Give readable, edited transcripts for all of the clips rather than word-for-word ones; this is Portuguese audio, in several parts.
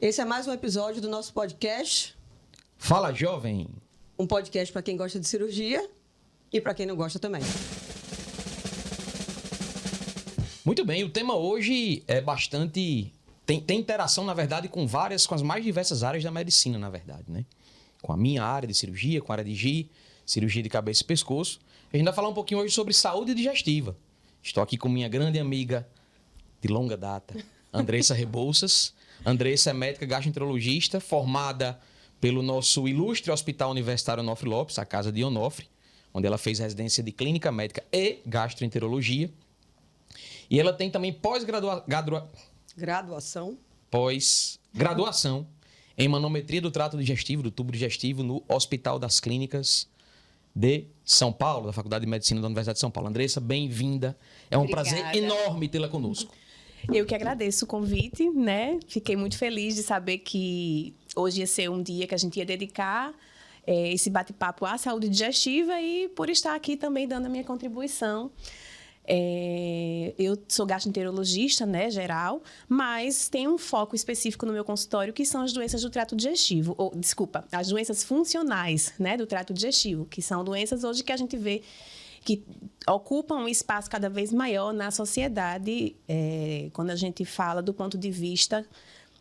Esse é mais um episódio do nosso podcast. Fala, jovem! Um podcast para quem gosta de cirurgia e para quem não gosta também. Muito bem, o tema hoje é bastante... Tem interação, na verdade, com as mais diversas áreas da medicina, na verdade, né? Com a minha área de cirurgia, com a área de GI, cirurgia de cabeça e pescoço. A gente vai falar um pouquinho hoje sobre saúde digestiva. Estou aqui com minha grande amiga de longa data, Andressa Rebouças. Andressa é médica gastroenterologista, formada pelo nosso ilustre Hospital Universitário Onofre Lopes, a Casa de Onofre, onde ela fez residência de clínica médica e gastroenterologia. E ela tem também pós-graduação em manometria do trato digestivo, do tubo digestivo, no Hospital das Clínicas de São Paulo, da Faculdade de Medicina da Universidade de São Paulo. Andressa, bem-vinda. É um prazer enorme tê-la conosco. Eu que agradeço o convite, né? Fiquei muito feliz de saber que hoje ia ser um dia que a gente ia dedicar esse bate-papo à saúde digestiva e por estar aqui também dando a minha contribuição. Eu sou gastroenterologista, né, geral, mas tenho um foco específico no meu consultório, que são as doenças do trato digestivo, as doenças funcionais, né, do trato digestivo, que são doenças hoje que a gente vê que ocupam um espaço cada vez maior na sociedade, quando a gente fala do ponto de vista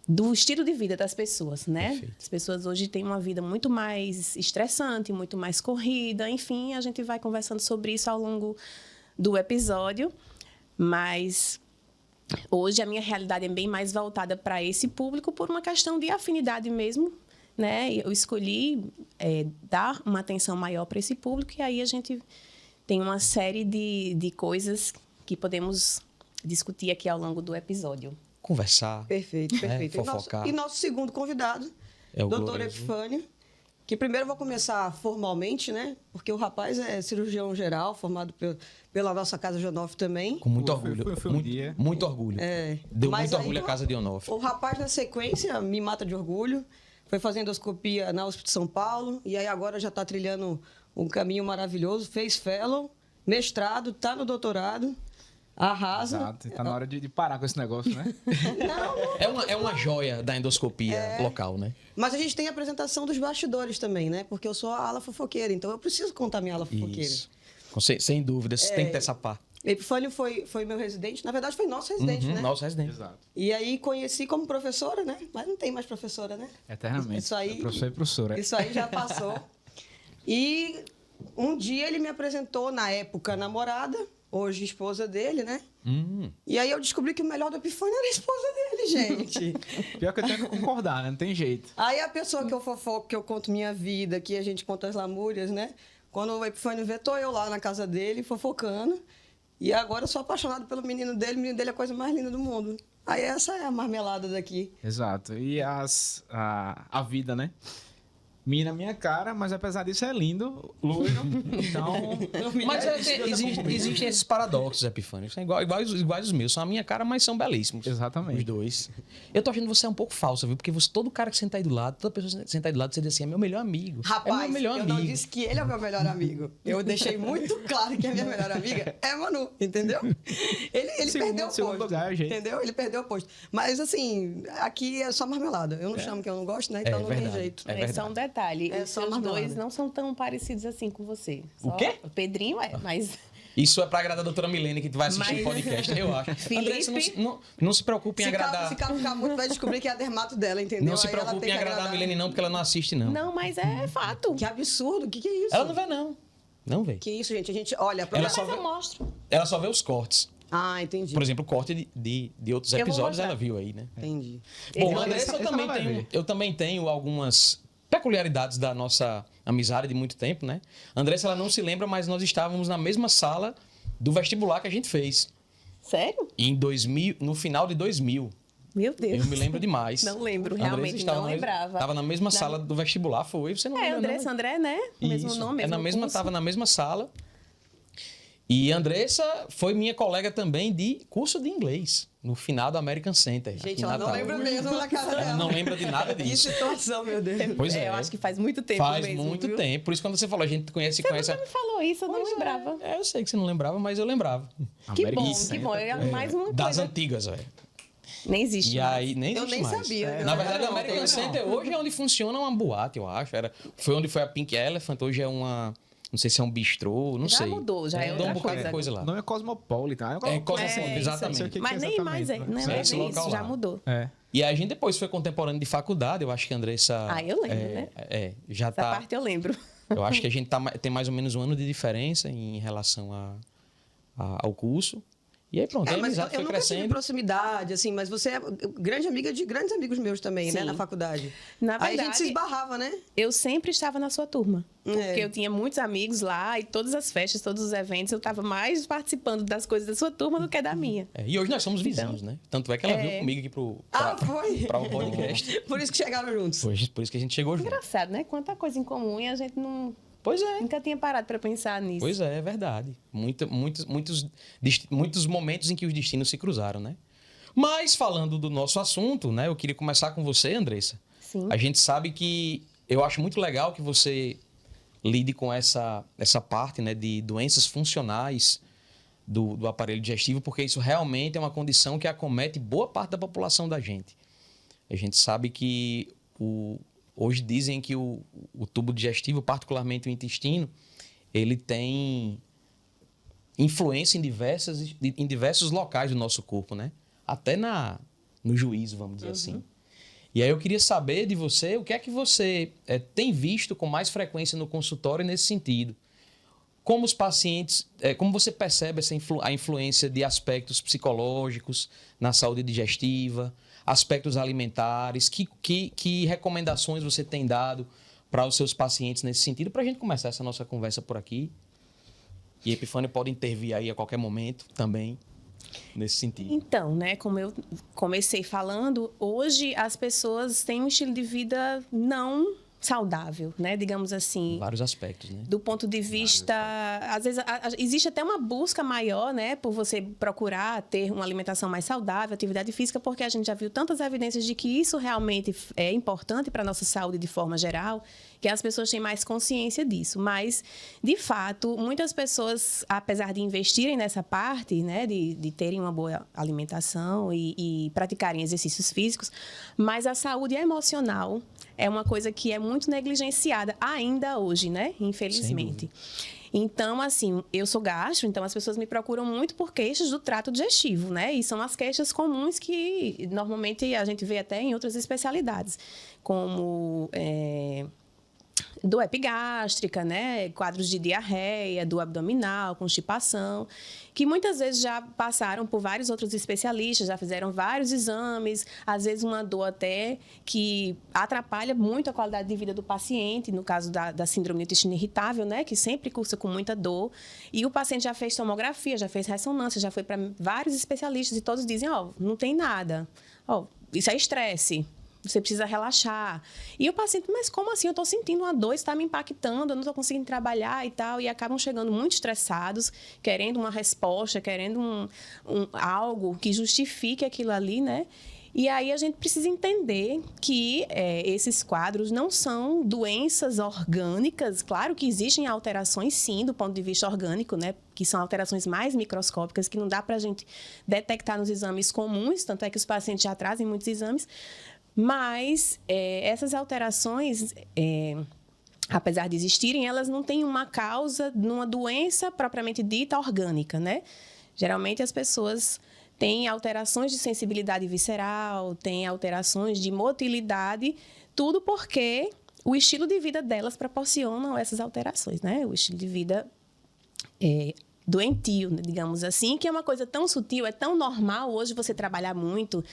do estilo de vida das pessoas, né? Perfeito. As pessoas hoje têm uma vida muito mais estressante, muito mais corrida, enfim, a gente vai conversando sobre isso ao longo do episódio, mas hoje a minha realidade é bem mais voltada para esse público por uma questão de afinidade mesmo, né? Eu escolhi dar uma atenção maior para esse público e aí a gente tem uma série de coisas que podemos discutir aqui ao longo do episódio. Conversar. Perfeito, perfeito. Fofocar. E nosso segundo convidado, é o doutor Epifânio, que primeiro eu vou começar formalmente, né? Porque o rapaz é cirurgião geral, formado pela nossa Casa de Onofre também. Com muito orgulho. Muito orgulho. Deu muito orgulho à Casa de Onofre. O rapaz, na sequência, me mata de orgulho. Foi fazer endoscopia na USP de São Paulo. E aí agora já está trilhando um caminho maravilhoso. Fez fellow, mestrado, está no doutorado. Arrasa. Exato. Tá na hora de parar com esse negócio, né? Não. É uma joia da endoscopia local, né? Mas a gente tem a apresentação dos bastidores também, né? Porque eu sou a ala fofoqueira, então eu preciso contar minha ala fofoqueira. Isso. Sem dúvida, você tem que ter essa pá. Epifânio foi meu residente. Na verdade, foi nosso residente, né? Nosso residente. Exato. E aí conheci como professora, né? Mas não tem mais professora, né? Eternamente. Isso aí, professor e professora. Isso aí já passou. E um dia ele me apresentou, na época, namorada, hoje esposa dele, né? E aí eu descobri que o melhor do Epifânio era a esposa dele, gente. Pior que eu tenho que concordar, né? Não tem jeito. Aí a pessoa que eu fofoco, que eu conto minha vida, que a gente conta as lamúrias, né? Quando o Epifânio vê, tô eu lá na casa dele, fofocando. E agora eu sou apaixonado pelo menino dele. O menino dele é a coisa mais linda do mundo. Aí essa é a marmelada daqui. Exato. E a vida, né? Mina minha cara, mas apesar disso é lindo, loiro. Então. Mas existem esses paradoxos, Epifânio. São iguais os meus. São a minha cara, mas são belíssimos. Exatamente. Os dois. Eu tô achando você um pouco falsa, viu? Porque todo cara que senta aí do lado, toda pessoa que senta aí do lado, você diz assim: é meu melhor amigo. Rapaz, é meu melhor amigo. Eu não disse que ele é o meu melhor amigo. Eu deixei muito claro que a minha melhor amiga é Manu, entendeu? Ele perdeu o posto. Lugar, gente. Entendeu? Ele perdeu o posto. Mas assim, aqui é só marmelada. Eu não chamo que eu não gosto, né? Então não tem jeito. Só um detalhe. Os dois não são tão parecidos assim com você. O quê? O Pedrinho mas... Isso é pra agradar a doutora Milene, que vai assistir o podcast, eu acho. Felipe... Não se preocupe em agradar... Se ficar muito, vai descobrir que é a dermato dela, entendeu? Não se preocupe em agradar a Milene, não, porque ela não assiste, não. Não, mas é fato. Que absurdo. O que é isso? Ela não vê, não. Não vê. Que isso, gente? A gente olha... Eu mostro. Ela só vê os cortes. Ah, entendi. Por exemplo, o corte de outros episódios ela viu aí, né? Entendi. Bom, Andressa, eu também tenho algumas peculiaridades da nossa amizade de muito tempo, né? Andressa, ela não se lembra, mas nós estávamos na mesma sala do vestibular que a gente fez. Sério? No final de 2000. Meu Deus. Eu me lembro demais. Não lembro, realmente não lembrava. Estava na mesma sala do vestibular, você não lembra, Andressa, não? André, né? O mesmo nome, Estava na mesma sala. E Andressa foi minha colega também de curso de inglês, no final do American Center. Gente, ela não lembra mesmo da casa dela. Ela não lembra de nada disso. Que situação, meu Deus. Pois é. Eu acho que faz muito tempo Faz mesmo, muito viu? tempo. Por isso, quando você falou, a gente conhece... Você me falou isso, eu não lembrava. Eu sei que você não lembrava, mas eu lembrava. Que bom. É mais uma das coisa. antigas, velho. Nem existe E mais. aí, nem Eu existe nem mais. sabia. Na verdade, o Não, American não. Center hoje é onde funciona uma boate, eu acho. Foi onde foi a Pink Elephant, hoje é uma... Não sei se é um bistrô, não Já sei. mudou, já é Mudou outra um bocado coisa. de coisa O lá. nome é Cosmopolitan. É Cosmopolitan, exatamente. Não sei o que Mas que é nem mais é. exatamente, Não, né? é esse nem local isso, já lá. mudou. É. E aí a gente depois foi contemporâneo de faculdade, eu acho que a Andressa... Ah, eu lembro, né? Já Essa tá... parte eu lembro. Eu acho que a gente tem mais ou menos um ano de diferença em relação ao curso. E aí pronto, a Mas amizade eu foi nunca tive crescendo. proximidade, assim, mas você é grande amiga de grandes amigos meus também, né, Sim. na faculdade. Na Aí a gente verdade, se esbarrava, né? Eu sempre estava na sua turma. Porque É. eu tinha muitos amigos lá e todas as festas, todos os eventos, eu estava mais participando das coisas da sua turma do que da minha. E hoje nós somos vizinhos, né? Tanto é que ela veio comigo aqui Foi? para o podcast. Por isso que chegaram juntos. Por isso que a gente chegou junto. Engraçado, né? Quanta coisa em comum e a gente Pois é. nunca tinha parado para pensar nisso. Pois é verdade. Muitos momentos em que os destinos se cruzaram, né? Mas falando do nosso assunto, né? Eu queria começar com você, Andressa. Sim. A gente sabe que eu acho muito legal que você lide com essa parte, né, de doenças funcionais do aparelho digestivo, porque isso realmente é uma condição que acomete boa parte da população da gente. A gente sabe que hoje dizem que o tubo digestivo, particularmente o intestino, ele tem influência em diversos locais do nosso corpo, né? Até no juízo, vamos dizer assim. E aí eu queria saber de você o que é que você tem visto com mais frequência no consultório nesse sentido. Como os pacientes, como você percebe a influência de aspectos psicológicos na saúde digestiva, aspectos alimentares, que recomendações você tem dado para os seus pacientes nesse sentido, para a gente começar essa nossa conversa por aqui. E a Epifânia pode intervir aí a qualquer momento também, nesse sentido. Então, né, como eu comecei falando, hoje as pessoas têm um estilo de vida não saudável, né, digamos assim. Vários aspectos, né? Do ponto de vista, às vezes existe até uma busca maior, né, por você procurar ter uma alimentação mais saudável, atividade física, porque a gente já viu tantas evidências de que isso realmente é importante para a nossa saúde de forma geral, que as pessoas têm mais consciência disso. Mas, de fato, muitas pessoas, apesar de investirem nessa parte, né, de terem uma boa alimentação e praticarem exercícios físicos, mas a saúde emocional é uma coisa que é muito negligenciada ainda hoje, né? Infelizmente. Então, assim, eu sou gastro, então as pessoas me procuram muito por queixas do trato digestivo, né? E são as queixas comuns que normalmente a gente vê até em outras especialidades, como dor epigástrica, né? Quadros de diarreia, dor abdominal, constipação, que muitas vezes já passaram por vários outros especialistas, já fizeram vários exames, às vezes uma dor até que atrapalha muito a qualidade de vida do paciente, no caso da síndrome do intestino irritável, né? Que sempre cursa com muita dor. E o paciente já fez tomografia, já fez ressonância, já foi para vários especialistas e todos dizem, não tem nada. Isso é estresse. Você precisa relaxar. E o paciente, mas como assim? Eu estou sentindo uma dor, está me impactando, eu não estou conseguindo trabalhar e tal. E acabam chegando muito estressados, querendo uma resposta, querendo algo que justifique aquilo ali, né? E aí a gente precisa entender que esses quadros não são doenças orgânicas. Claro que existem alterações, sim, do ponto de vista orgânico, né? Que são alterações mais microscópicas, que não dá para a gente detectar nos exames comuns, tanto é que os pacientes já trazem muitos exames. Mas essas alterações, apesar de existirem, elas não têm uma causa numa doença propriamente dita orgânica, né? Geralmente as pessoas têm alterações de sensibilidade visceral, têm alterações de motilidade, tudo porque o estilo de vida delas proporciona essas alterações, né? O estilo de vida doentio, digamos assim, que é uma coisa tão sutil, é tão normal hoje você trabalhar muito,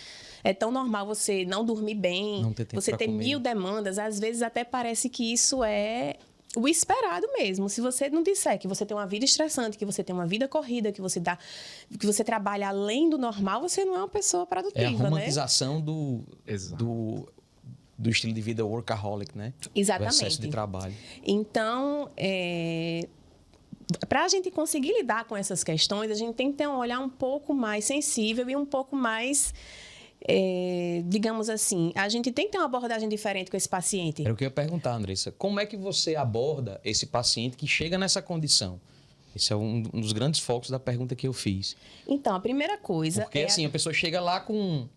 é tão normal você não dormir bem, não ter tempo você ter comer. 1000 demandas, às vezes até parece que isso é o esperado mesmo. Se você não disser que você tem uma vida estressante, que você tem uma vida corrida, que você trabalha além do normal, você não é uma pessoa produtiva, É a né? romantização do estilo de vida workaholic, né? Exatamente. Do excesso de trabalho. Então, para a gente conseguir lidar com essas questões, a gente tem que ter um olhar um pouco mais sensível e um pouco mais, digamos assim, a gente tem que ter uma abordagem diferente com esse paciente. Era o que eu ia perguntar, Andressa. Como é que você aborda esse paciente que chega nessa condição? Esse é um dos grandes focos da pergunta que eu fiz. Então, a primeira coisa Porque assim, a pessoa chega lá com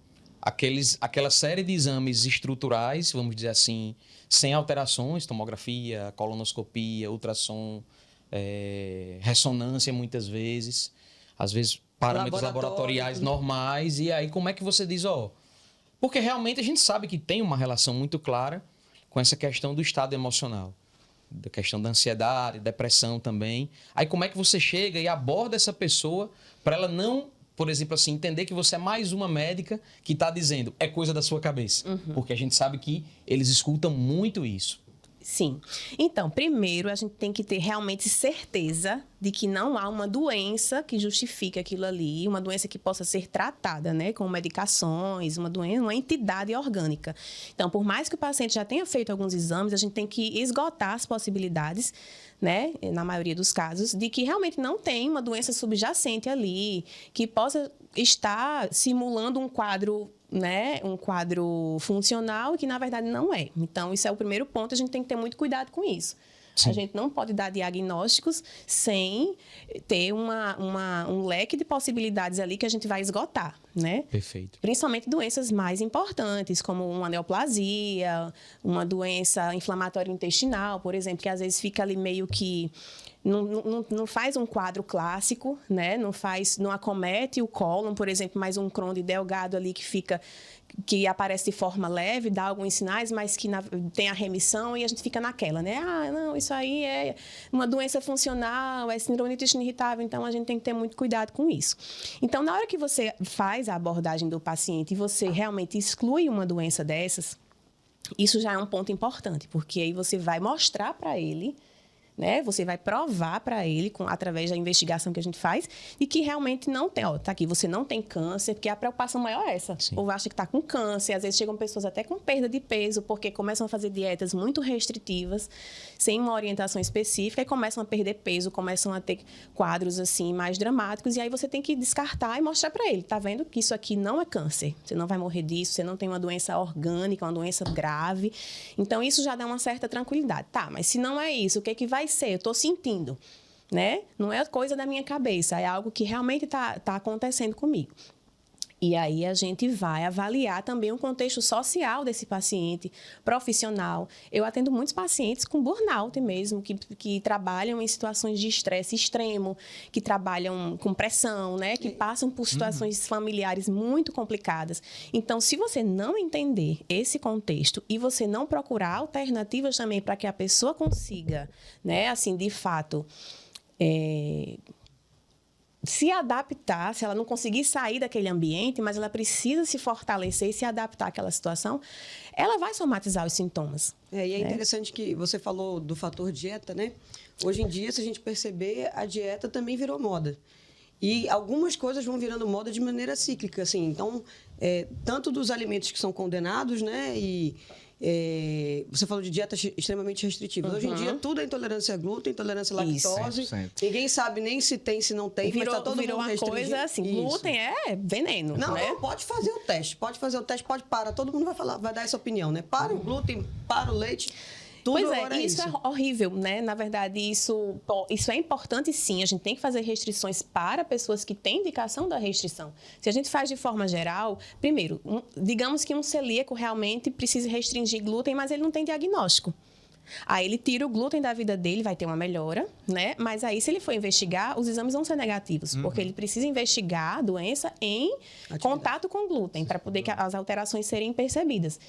aquela série de exames estruturais, vamos dizer assim, sem alterações, tomografia, colonoscopia, ultrassom, ressonância muitas vezes, às vezes parâmetros laboratoriais normais, e aí como é que você diz, porque realmente a gente sabe que tem uma relação muito clara com essa questão do estado emocional, da questão da ansiedade, depressão também. Aí como é que você chega e aborda essa pessoa para ela não, por exemplo, assim, entender que você é mais uma médica que está dizendo é coisa da sua cabeça? Porque a gente sabe que eles escutam muito isso. Sim. Então, primeiro, a gente tem que ter realmente certeza de que não há uma doença que justifique aquilo ali, uma doença que possa ser tratada, né, com medicações, uma entidade orgânica. Então, por mais que o paciente já tenha feito alguns exames, a gente tem que esgotar as possibilidades, né, na maioria dos casos, de que realmente não tem uma doença subjacente ali, que possa estar simulando um quadro, né, um quadro funcional e que, na verdade, não é. Então, isso é o primeiro ponto, a gente tem que ter muito cuidado com isso. Sim. A gente não pode dar diagnósticos sem ter um leque de possibilidades ali que a gente vai esgotar, né? Perfeito. Principalmente doenças mais importantes, como uma neoplasia, uma doença inflamatória intestinal, por exemplo, que às vezes fica ali meio que não faz um quadro clássico, né? Não acomete o cólon, por exemplo, mas um Crohn delgado ali que aparece de forma leve, dá alguns sinais, mas que tem a remissão e a gente fica naquela, né? Ah, não, isso aí é uma doença funcional, é síndrome de intestino irritável, então a gente tem que ter muito cuidado com isso. Então, na hora que você faz a abordagem do paciente e você realmente exclui uma doença dessas, isso já é um ponto importante, porque aí você vai mostrar para ele, né? Você vai provar para ele, através da investigação que a gente faz, e que realmente não tem, tá aqui, você não tem câncer, porque a preocupação maior é essa. Sim. Ou acha que está com câncer, às vezes chegam pessoas até com perda de peso, porque começam a fazer dietas muito restritivas, sem uma orientação específica, e começam a perder peso, começam a ter quadros assim mais dramáticos, e aí você tem que descartar e mostrar para ele, tá vendo que isso aqui não é câncer, você não vai morrer disso, você não tem uma doença orgânica, uma doença grave. Então, isso já dá uma certa tranquilidade. Tá, mas se não é isso, o que é que vai ser? Eu estou sentindo, né? Não é coisa da minha cabeça, é algo que realmente tá acontecendo comigo. E aí a gente vai avaliar também o contexto social desse paciente, profissional. Eu atendo muitos pacientes com burnout mesmo, que trabalham em situações de estresse extremo, que trabalham com pressão, né? Que passam por situações familiares muito complicadas. Então, se você não entender esse contexto e você não procurar alternativas também para que a pessoa consiga, né? Assim, de fato, se adaptar, se ela não conseguir sair daquele ambiente, mas ela precisa se fortalecer e se adaptar àquela situação, ela vai somatizar os sintomas. E é interessante que você falou do fator dieta, né? Hoje em dia, se a gente perceber, a dieta também virou moda. E algumas coisas vão virando moda de maneira cíclica, assim. Então, tanto dos alimentos que são condenados, né? Você falou de dietas extremamente restritivas. Hoje em dia, tudo é intolerância a glúten, intolerância à lactose. 100%. Ninguém sabe nem se tem, se não tem, mas tá todo mundo uma restringindo. coisa assim, glúten é veneno, Não, né? não, pode fazer o teste. Pode parar. Todo mundo vai falar, vai dar essa opinião, né? Para o glúten, para o leite. Tudo Pois agora isso é horrível, né? Na verdade, isso é importante sim. A gente tem que fazer restrições para pessoas que têm indicação da restrição. Se a gente faz de forma geral, primeiro, digamos que um celíaco realmente precise restringir glúten, mas ele não tem diagnóstico. Aí ele tira o glúten da vida dele, vai ter uma melhora, né? Mas aí, se ele for investigar, os exames vão ser negativos, porque ele precisa investigar a doença em contato com glúten, para poder que as alterações serem percebidas.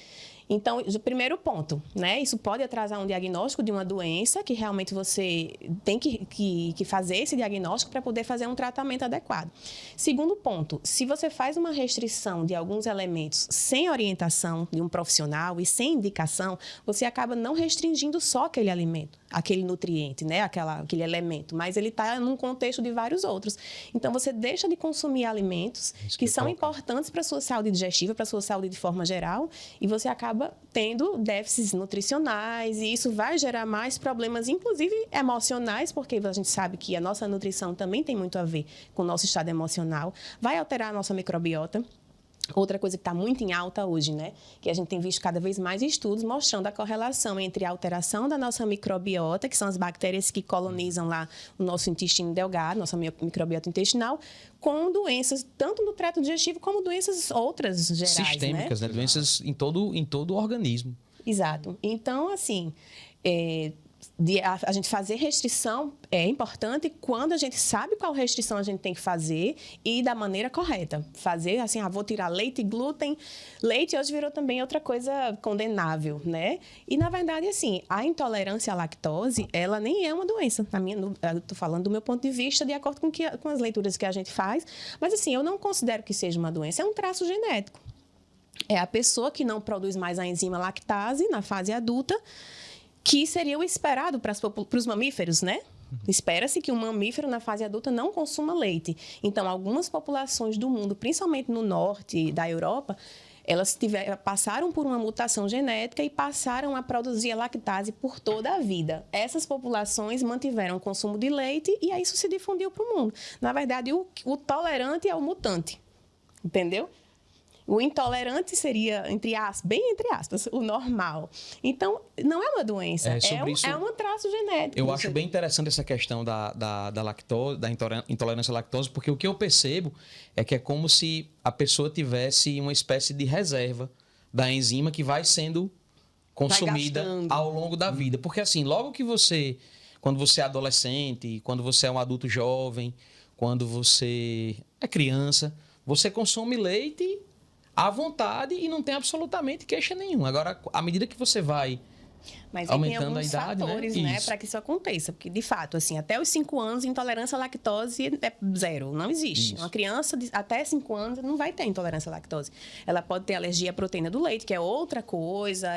Então, o primeiro ponto, né? Isso pode atrasar um diagnóstico de uma doença que realmente você tem que fazer esse diagnóstico para poder fazer um tratamento adequado. Segundo ponto, se você faz uma restrição de alguns elementos sem orientação de um profissional e sem indicação, você acaba não restringindo só aquele alimento, aquele nutriente, né? Aquele elemento, mas ele está num contexto de vários outros. Então, você deixa de consumir alimentos que são importantes para a sua saúde digestiva, para a sua saúde de forma geral, e você acaba tendo déficits nutricionais, e isso vai gerar mais problemas, inclusive emocionais, porque a gente sabe que a nossa nutrição também tem muito a ver com o nosso estado emocional, vai alterar a nossa microbiota. Outra coisa que está muito em alta hoje, né? Que a gente tem visto cada vez mais estudos mostrando a correlação entre a alteração da nossa microbiota, que são as bactérias que colonizam lá o nosso intestino delgado, nossa microbiota intestinal, com doenças tanto no trato digestivo como doenças outras gerais, Sistêmicas, né? Doenças em todo o organismo. Exato. Então, assim, a gente fazer restrição é importante quando a gente sabe qual restrição a gente tem que fazer e da maneira correta. Fazer assim, vou tirar leite e glúten. Leite hoje virou também outra coisa condenável, né? E, na verdade, assim, a intolerância à lactose, ela nem é uma doença. Eu tô falando do meu ponto de vista, de acordo com as leituras que a gente faz. Mas, assim, eu não considero que seja uma doença. É um traço genético. É a pessoa que não produz mais a enzima lactase na fase adulta, que seria o esperado para os mamíferos, né? Espera-se que um mamífero na fase adulta não consuma leite. Então, algumas populações do mundo, principalmente no norte da Europa, elas passaram por uma mutação genética e passaram a produzir a lactase por toda a vida. Essas populações mantiveram o consumo de leite e aí isso se difundiu para o mundo. Na verdade, o tolerante é o mutante, entendeu? O intolerante seria, bem entre aspas, o normal. Então, não é uma doença, é um traço genético. Eu acho bem interessante essa questão da lactose, da intolerância à lactose, porque o que eu percebo é que é como se a pessoa tivesse uma espécie de reserva da enzima que vai sendo consumida ao longo da vida. Porque assim, logo que quando você é adolescente, quando você é um adulto jovem, quando você é criança, você consome leite à vontade e não tem absolutamente queixa nenhuma. Agora, à medida que você vai aumentando a idade, fatores, né, para que isso aconteça. Porque, de fato, assim, até os 5 anos, intolerância à lactose é zero. Não existe. Isso. Uma criança até 5 anos não vai ter intolerância à lactose. Ela pode ter alergia à proteína do leite, que é outra coisa,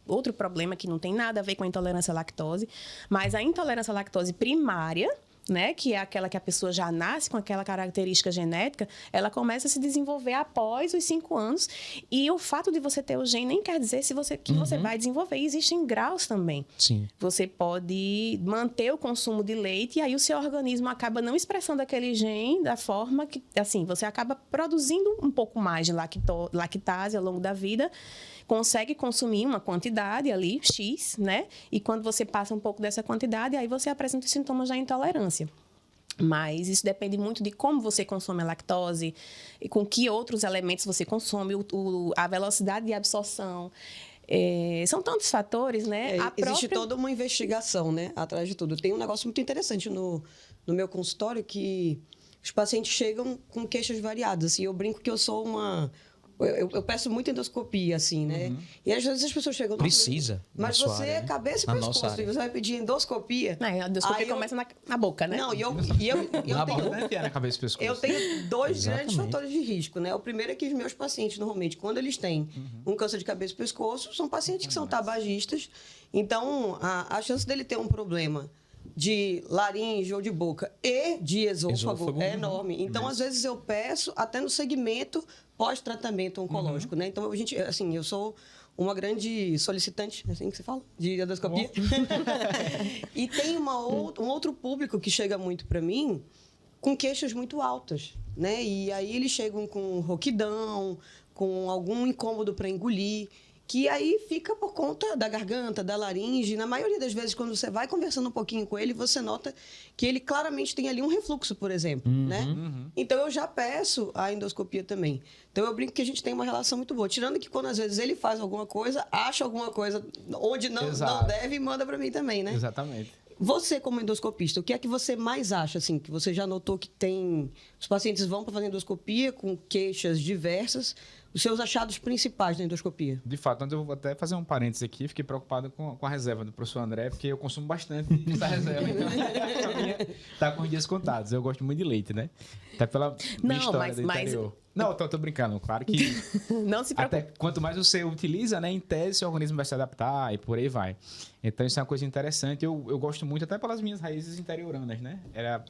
outro problema que não tem nada a ver com a intolerância à lactose. Mas a intolerância à lactose primária, né, que é aquela que a pessoa já nasce com aquela característica genética, ela começa a se desenvolver após os 5 anos. E o fato de você ter o gene nem quer dizer que você vai desenvolver. E existem graus também. Sim. Você pode manter o consumo de leite e aí o seu organismo acaba não expressando aquele gene da forma que, assim, você acaba produzindo um pouco mais de lactase ao longo da vida, consegue consumir uma quantidade ali, X, né? E quando você passa um pouco dessa quantidade, aí você apresenta os sintomas da intolerância. Mas isso depende muito de como você consome a lactose, e com que outros elementos você consome, a velocidade de absorção. São tantos fatores, né? Existe toda uma investigação, né, atrás de tudo. Tem um negócio muito interessante no meu consultório que os pacientes chegam com queixas variadas. Assim, eu brinco que eu sou uma... Eu peço muito endoscopia, assim, né? E às vezes as pessoas chegam... Precisa. Mas você é cabeça e pescoço. E você vai pedir endoscopia... A endoscopia começa na boca, né? Não, e eu na tenho... boca, né, que é na cabeça e pescoço. Eu tenho 2 grandes fatores de risco, né? O primeiro é que os meus pacientes, normalmente, quando eles têm um câncer de cabeça e pescoço, são pacientes que são tabagistas. Então, a chance dele ter um problema de laringe ou de boca e de esôfago é enorme. Então, às vezes, eu peço até no segmento pós-tratamento oncológico, né? Então, eu sou uma grande solicitante, é assim que se fala? De endoscopia. E tem um outro público que chega muito para mim com queixas muito altas, né? E aí eles chegam com rouquidão, com algum incômodo para engolir, que aí fica por conta da garganta, da laringe. Na maioria das vezes, quando você vai conversando um pouquinho com ele, você nota que ele claramente tem ali um refluxo, por exemplo, né? Então, eu já peço a endoscopia também. Então, eu brinco que a gente tem uma relação muito boa. Tirando que quando, às vezes, ele faz alguma coisa, acha alguma coisa onde não deve e manda para mim também, né? Exatamente. Você, como endoscopista, o que é que você mais acha, assim, que você já notou que tem... Os pacientes vão para fazer endoscopia com queixas diversas. Os seus achados principais na endoscopia? De fato, eu vou até fazer um parênteses aqui. Fiquei preocupado com a reserva do professor André, porque eu consumo bastante dessa reserva. Então, a minha tá com os dias contados. Eu gosto muito de leite, né? Até pela minha história do interior. Não, tô brincando. Claro que... Não se preocupe. Até quanto mais você utiliza, né, em tese, seu organismo vai se adaptar e por aí vai. Então, isso é uma coisa interessante. Eu gosto muito, até pelas minhas raízes interioranas, né?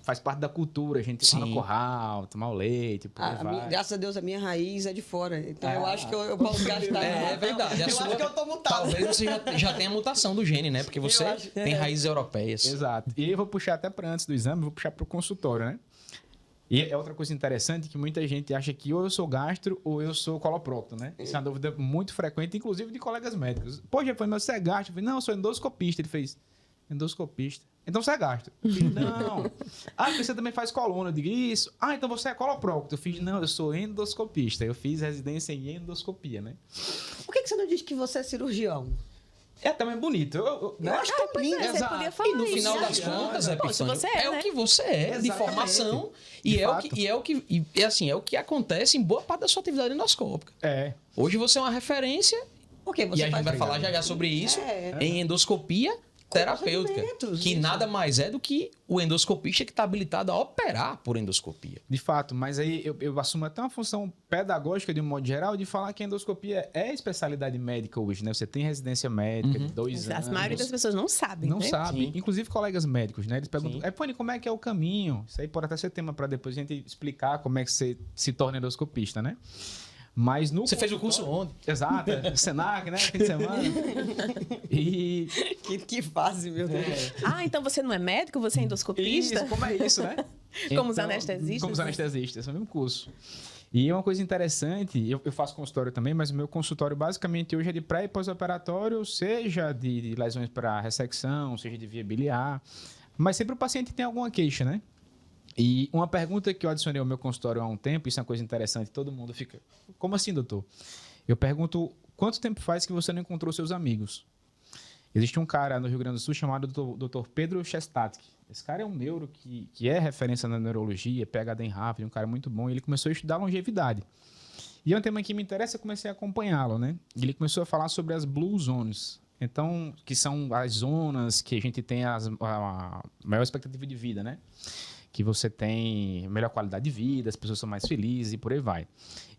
Faz parte da cultura, a gente ir lá no curral, tomar o leite, por aí vai. Graças a Deus, a minha raiz é de fora. Então, eu acho que eu posso gastar. É verdade. Eu acho que eu tô mutado. Talvez você já tenha a mutação do gene, né? Porque você tem raízes europeias. Exato. E eu vou puxar até para antes do exame, vou puxar para o consultório, né? E é outra coisa interessante que muita gente acha que ou eu sou gastro ou eu sou coloprocto, né? Essa é uma dúvida muito frequente, inclusive de colegas médicos. Pô, já foi, mas você é gastro? Eu falei, não, eu sou endoscopista. Ele fez, endoscopista. Então você é gastro. Eu fiz, não. Ah, você também faz coluna. Eu digo, isso. Ah, então você é coloprocto. Eu fiz, não, eu sou endoscopista. Eu fiz residência em endoscopia, né? Por que você não diz que você é cirurgião? É também bonito. Eu acho tão lindo. Você Exato. podia falar E no isso, final né? das contas, Pô, se Epifânio, você é né? o que você é, de Exatamente. formação. De É fato. o que acontece em boa parte da sua atividade endoscópica. É. Hoje você é uma referência, Porque você e a gente faz vai falar já sobre isso, em endoscopia terapêutica. procedimentos, Que isso. nada mais é do que o endoscopista que está habilitado a operar por endoscopia. De fato, mas aí eu assumo até uma função pedagógica, de um modo geral, de falar que a endoscopia é especialidade médica hoje, né? Você tem residência médica de 2 anos. A maioria das pessoas não sabem, Não né? sabe. Sim. Inclusive colegas médicos, né? Eles perguntam, Sim. Epone, como é que é o caminho? Isso aí pode até ser tema para depois a gente explicar como é que você se torna endoscopista, né? Mas no Você fez o curso onde? Exato, Senac, né? Fim de semana. E... Que fase, meu Deus. Ah, então você não é médico? Você é endoscopista? Isso, como é isso, né? Como os anestesistas? Como os anestesistas, é o mesmo curso. E uma coisa interessante, eu faço consultório também, mas o meu consultório basicamente hoje é de pré e pós-operatório, seja de lesões para ressecção, seja de via biliar, mas sempre o paciente tem alguma queixa, né? E uma pergunta que eu adicionei ao meu consultório há um tempo, isso é uma coisa interessante, todo mundo fica, como assim, doutor? Eu pergunto, quanto tempo faz que você não encontrou seus amigos? Existe um cara no Rio Grande do Sul chamado Dr. Pedro Chestatsky. Esse cara é um neuro que é referência na neurologia, PhD em Harvard, um cara muito bom, e ele começou a estudar longevidade. E é um tema que me interessa, eu comecei a acompanhá-lo, né? Ele começou a falar sobre as Blue Zones, então, que são as zonas que a gente tem a maior expectativa de vida, né? Que você tem melhor qualidade de vida, as pessoas são mais felizes e por aí vai.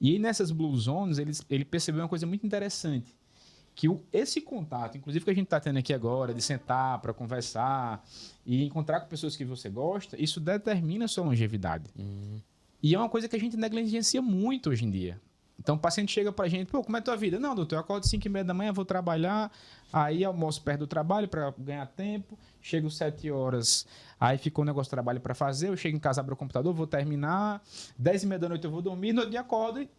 E aí, nessas Blue Zones, ele percebeu uma coisa muito interessante, que esse contato, inclusive que a gente está tendo aqui agora, de sentar para conversar e encontrar com pessoas que você gosta, isso determina a sua longevidade. E é uma coisa que a gente negligencia muito hoje em dia. Então, o paciente chega pra gente, pô, como é a tua vida? Não, doutor, eu acordo 5h30 da manhã, vou trabalhar, aí almoço perto do trabalho para ganhar tempo, chego 7 horas, aí ficou um negócio de trabalho para fazer, eu chego em casa, abro o computador, vou terminar, 10h30 da noite eu vou dormir, no outro dia acordo e...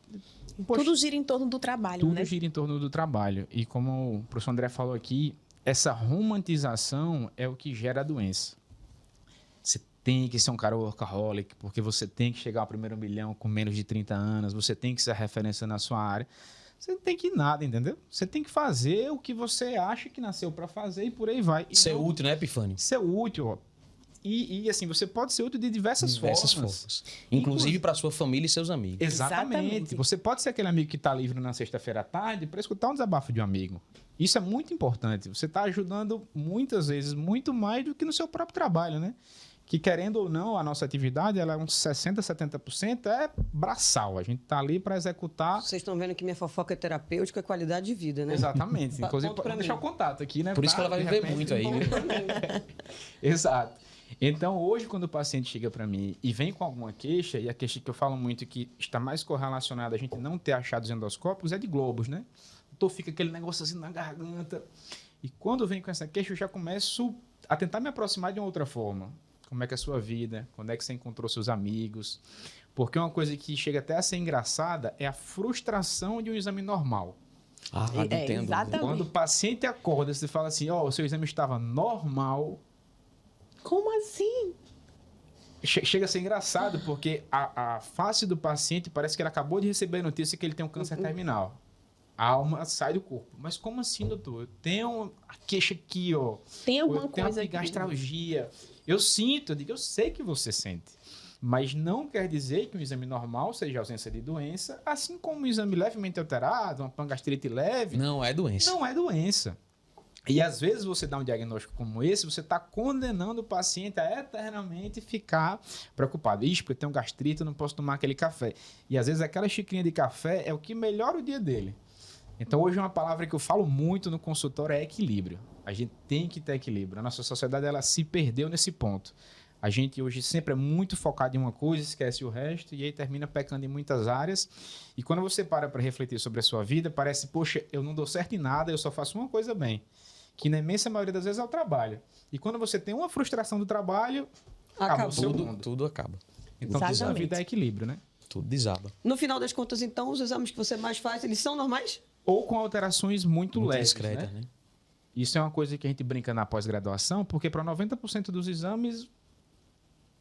Poxa, Tudo gira em torno do trabalho, tudo né? gira em torno do trabalho. E como o professor André falou aqui, essa romantização é o que gera a doença. Você tem que ser um cara workaholic, porque você tem que chegar ao primeiro milhão com menos de 30 anos, você tem que ser a referência na sua área. Você não tem que ir nada, entendeu? Você tem que fazer o que você acha que nasceu para fazer e por aí vai. E Ser não- útil, né, Epifânio? Ser útil, ó. E assim, você pode ser útil de diversas formas. Inclusive para sua família e seus amigos. Exatamente. Exatamente. Você pode ser aquele amigo que está livre na sexta-feira à tarde para escutar um desabafo de um amigo. Isso é muito importante. Você está ajudando muitas vezes muito mais do que no seu próprio trabalho, né? Que querendo ou não, a nossa atividade, ela é uns 60%, 70% é braçal. A gente está ali para executar. Vocês estão vendo que minha fofoca é terapêutica e qualidade de vida, né? Exatamente. Conta Inclusive, pra pode deixar mim. o contato aqui, né? Por isso que Pra, ela vai de viver repente, muito aí. Viu? Exato. Então, hoje, quando o paciente chega para mim e vem com alguma queixa, e a queixa que eu falo muito que está mais correlacionada a gente não ter achados endoscópicos é de globos, né? Então, fica aquele negócio assim na garganta. E quando vem com essa queixa, eu já começo a tentar me aproximar de uma outra forma. Como é que é a sua vida? Quando é que você encontrou seus amigos? Porque uma coisa que chega até a ser engraçada é a frustração de um exame normal. Ah, entendo. exatamente. Quando o paciente acorda, você fala assim, ó, o seu exame estava normal... Como assim? Chega a ser engraçado, porque a face do paciente parece que ele acabou de receber a notícia que ele tem um câncer terminal. A alma sai do corpo. Mas como assim, doutor? Eu tenho a queixa aqui, ó. Tem alguma Eu tenho coisa uma aqui. gastralgia. Eu sinto, eu digo, eu sei que você sente. Mas não quer dizer que um exame normal seja ausência de doença, assim como um exame levemente alterado, uma pangastrite leve, Não é doença. não é doença. E às vezes você dá um diagnóstico como esse, você está condenando o paciente a eternamente ficar preocupado. Ixi, porque eu tenho gastrite, eu não posso tomar aquele café. E às vezes aquela xicrinha de café é o que melhora o dia dele. Então hoje uma palavra que eu falo muito no consultório é equilíbrio. A gente tem que ter equilíbrio. A nossa sociedade ela se perdeu nesse ponto. A gente hoje sempre é muito focado em uma coisa, esquece o resto e aí termina pecando em muitas áreas. E quando você para refletir sobre a sua vida, parece, poxa, eu não dou certo em nada, eu só faço uma coisa bem. Que na imensa maioria das vezes é o trabalho. E quando você tem uma frustração do trabalho, acabou o seu mundo. Tudo acaba. Então, tudo na vida é equilíbrio, né? Tudo desaba. No final das contas, então, os exames que você mais faz, eles são normais? Ou com alterações muito leves, discretas, né? né? Isso é uma coisa que a gente brinca na pós-graduação, porque para 90% dos exames,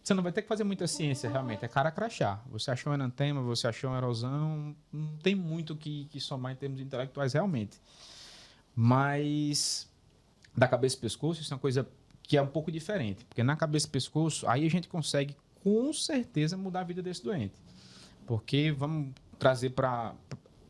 você não vai ter que fazer muita ciência, realmente. É cara crachá. Você achou um enantema, você achou uma erosão, não tem muito que somar em termos intelectuais, realmente. Mas da cabeça e pescoço, isso é uma coisa que é um pouco diferente. Porque na cabeça e pescoço, aí a gente consegue, com certeza, mudar a vida desse doente. Porque, vamos trazer para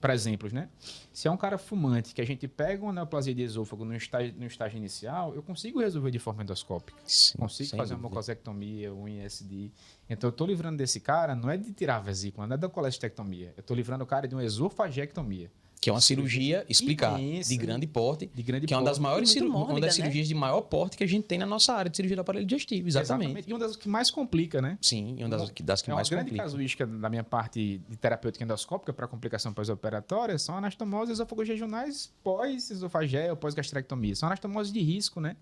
exemplos, né? Se é um cara fumante, que a gente pega uma neoplasia de esôfago no estágio inicial, eu consigo resolver de forma endoscópica. Sim, Consigo sem fazer uma dúvida. mucosectomia, um ISD. Então, eu estou livrando desse cara, não é de tirar a vesícula, não é da colestectomia. Eu estou livrando o cara de uma esofagectomia. Que é uma cirurgia, explicar, imensa, de grande porte, de grande que é uma das porte. maiores E muito uma mórbida, das né? cirurgias de maior porte que a gente tem na nossa área de cirurgia do aparelho digestivo, exatamente. E uma das que mais complica, né? Sim, é uma das que É uma mais grande complica. casuística da minha parte de terapêutica endoscópica para complicação pós-operatória são anastomoses esofagojejunais pós-esofagel, pós-gastrectomia. São anastomoses de risco, né?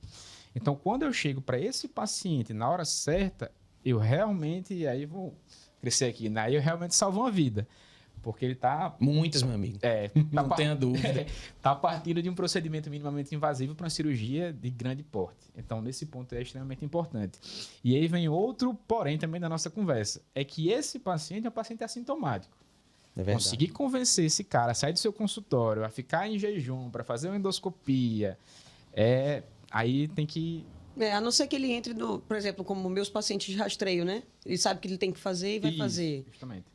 Então, quando eu chego para esse paciente na hora certa, eu realmente, e aí vou crescer aqui, né? Aí eu realmente salvo uma vida. Porque ele está... Muitas, meu amigo. Não tenha dúvida. Está partindo de um procedimento minimamente invasivo para uma cirurgia de grande porte. Então, nesse ponto é extremamente importante. E aí vem outro porém também da nossa conversa. É que esse paciente é um paciente assintomático. É verdade. Conseguir convencer esse cara a sair do seu consultório, a ficar em jejum, para fazer uma endoscopia, aí tem que... A não ser que ele entre, por exemplo, como meus pacientes de rastreio, né? Ele sabe que ele tem que fazer e vai Isso, fazer. Justamente.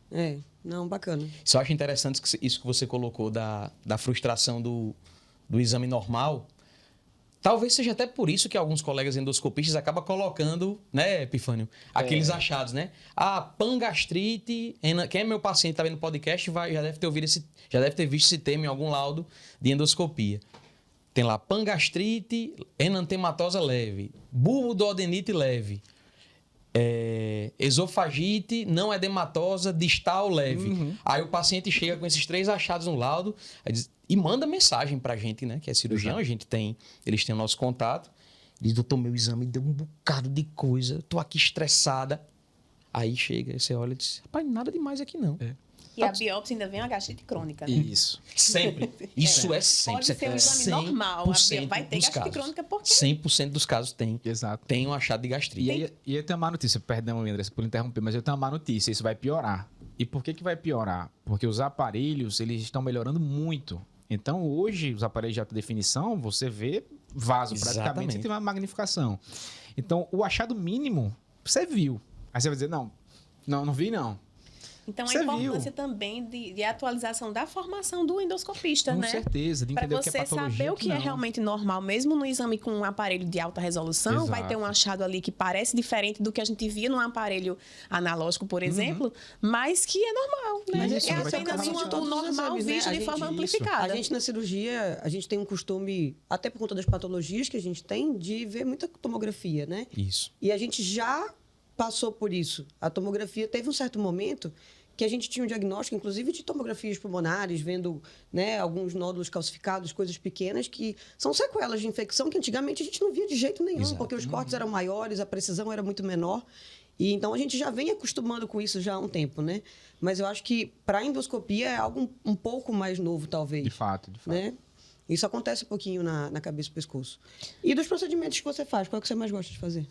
Não, bacana. Só acho interessante isso que você colocou da frustração do exame normal. Talvez seja até por isso que alguns colegas endoscopistas acabam colocando, né, Epifânio? Aqueles achados, né? Pangastrite. Quem é meu paciente, tá vendo o podcast, já deve ter visto esse termo em algum laudo de endoscopia. Tem lá pangastrite, enantematosa leve, bulboduodenite leve, esofagite não edematosa distal leve. Aí o paciente chega com esses 3 achados no laudo e manda mensagem pra gente, né? Que é cirurgião, eles têm o nosso contato. Diz, doutor, meu exame deu um bocado de coisa, tô aqui estressada. Aí chega, você olha e diz, rapaz, nada demais aqui não. E a biópsia ainda vem uma gastrite crônica, né? Isso. Sempre. Isso é sempre. Pode ser um exame normal, vai ter gastrite crônica porque... 100% dos casos tem. Exato. Tem um achado de gastrite. E eu tenho uma má notícia, perdão, André, por interromper, mas eu tenho uma má notícia, isso vai piorar. E por que vai piorar? Porque os aparelhos, eles estão melhorando muito. Então, hoje, os aparelhos de alta definição, você vê vaso praticamente, você tem uma magnificação. Então, o achado mínimo, você viu. Aí você vai dizer, não vi não. Então, Você a importância viu? também de atualização da formação do endoscopista, Com né? certeza, de Para entender o que é você patologia. saber o que é não. realmente normal, mesmo no exame com um aparelho de alta resolução, Exato. vai ter um achado ali que parece diferente do que a gente via num aparelho analógico, por exemplo, mas que é normal, né? Mas isso É não vai ter apenas canal de o todos os normal exames, né? visto A de gente- forma isso. amplificada. A gente na cirurgia, a gente tem um costume, até por conta das patologias que a gente tem, de ver muita tomografia, né? Isso. E a gente já passou por isso. A tomografia teve um certo momento que a gente tinha um diagnóstico, inclusive de tomografias pulmonares, vendo, né, alguns nódulos calcificados, coisas pequenas, que são sequelas de infecção que antigamente a gente não via de jeito nenhum, Exato. porque os cortes eram maiores, a precisão era muito menor. E então a gente já vem acostumando com isso já há um tempo, né? Mas eu acho que para a endoscopia é algo um pouco mais novo, talvez. De fato. Né? Isso acontece um pouquinho na cabeça e pescoço. E dos procedimentos que você faz, qual é que você mais gosta de fazer?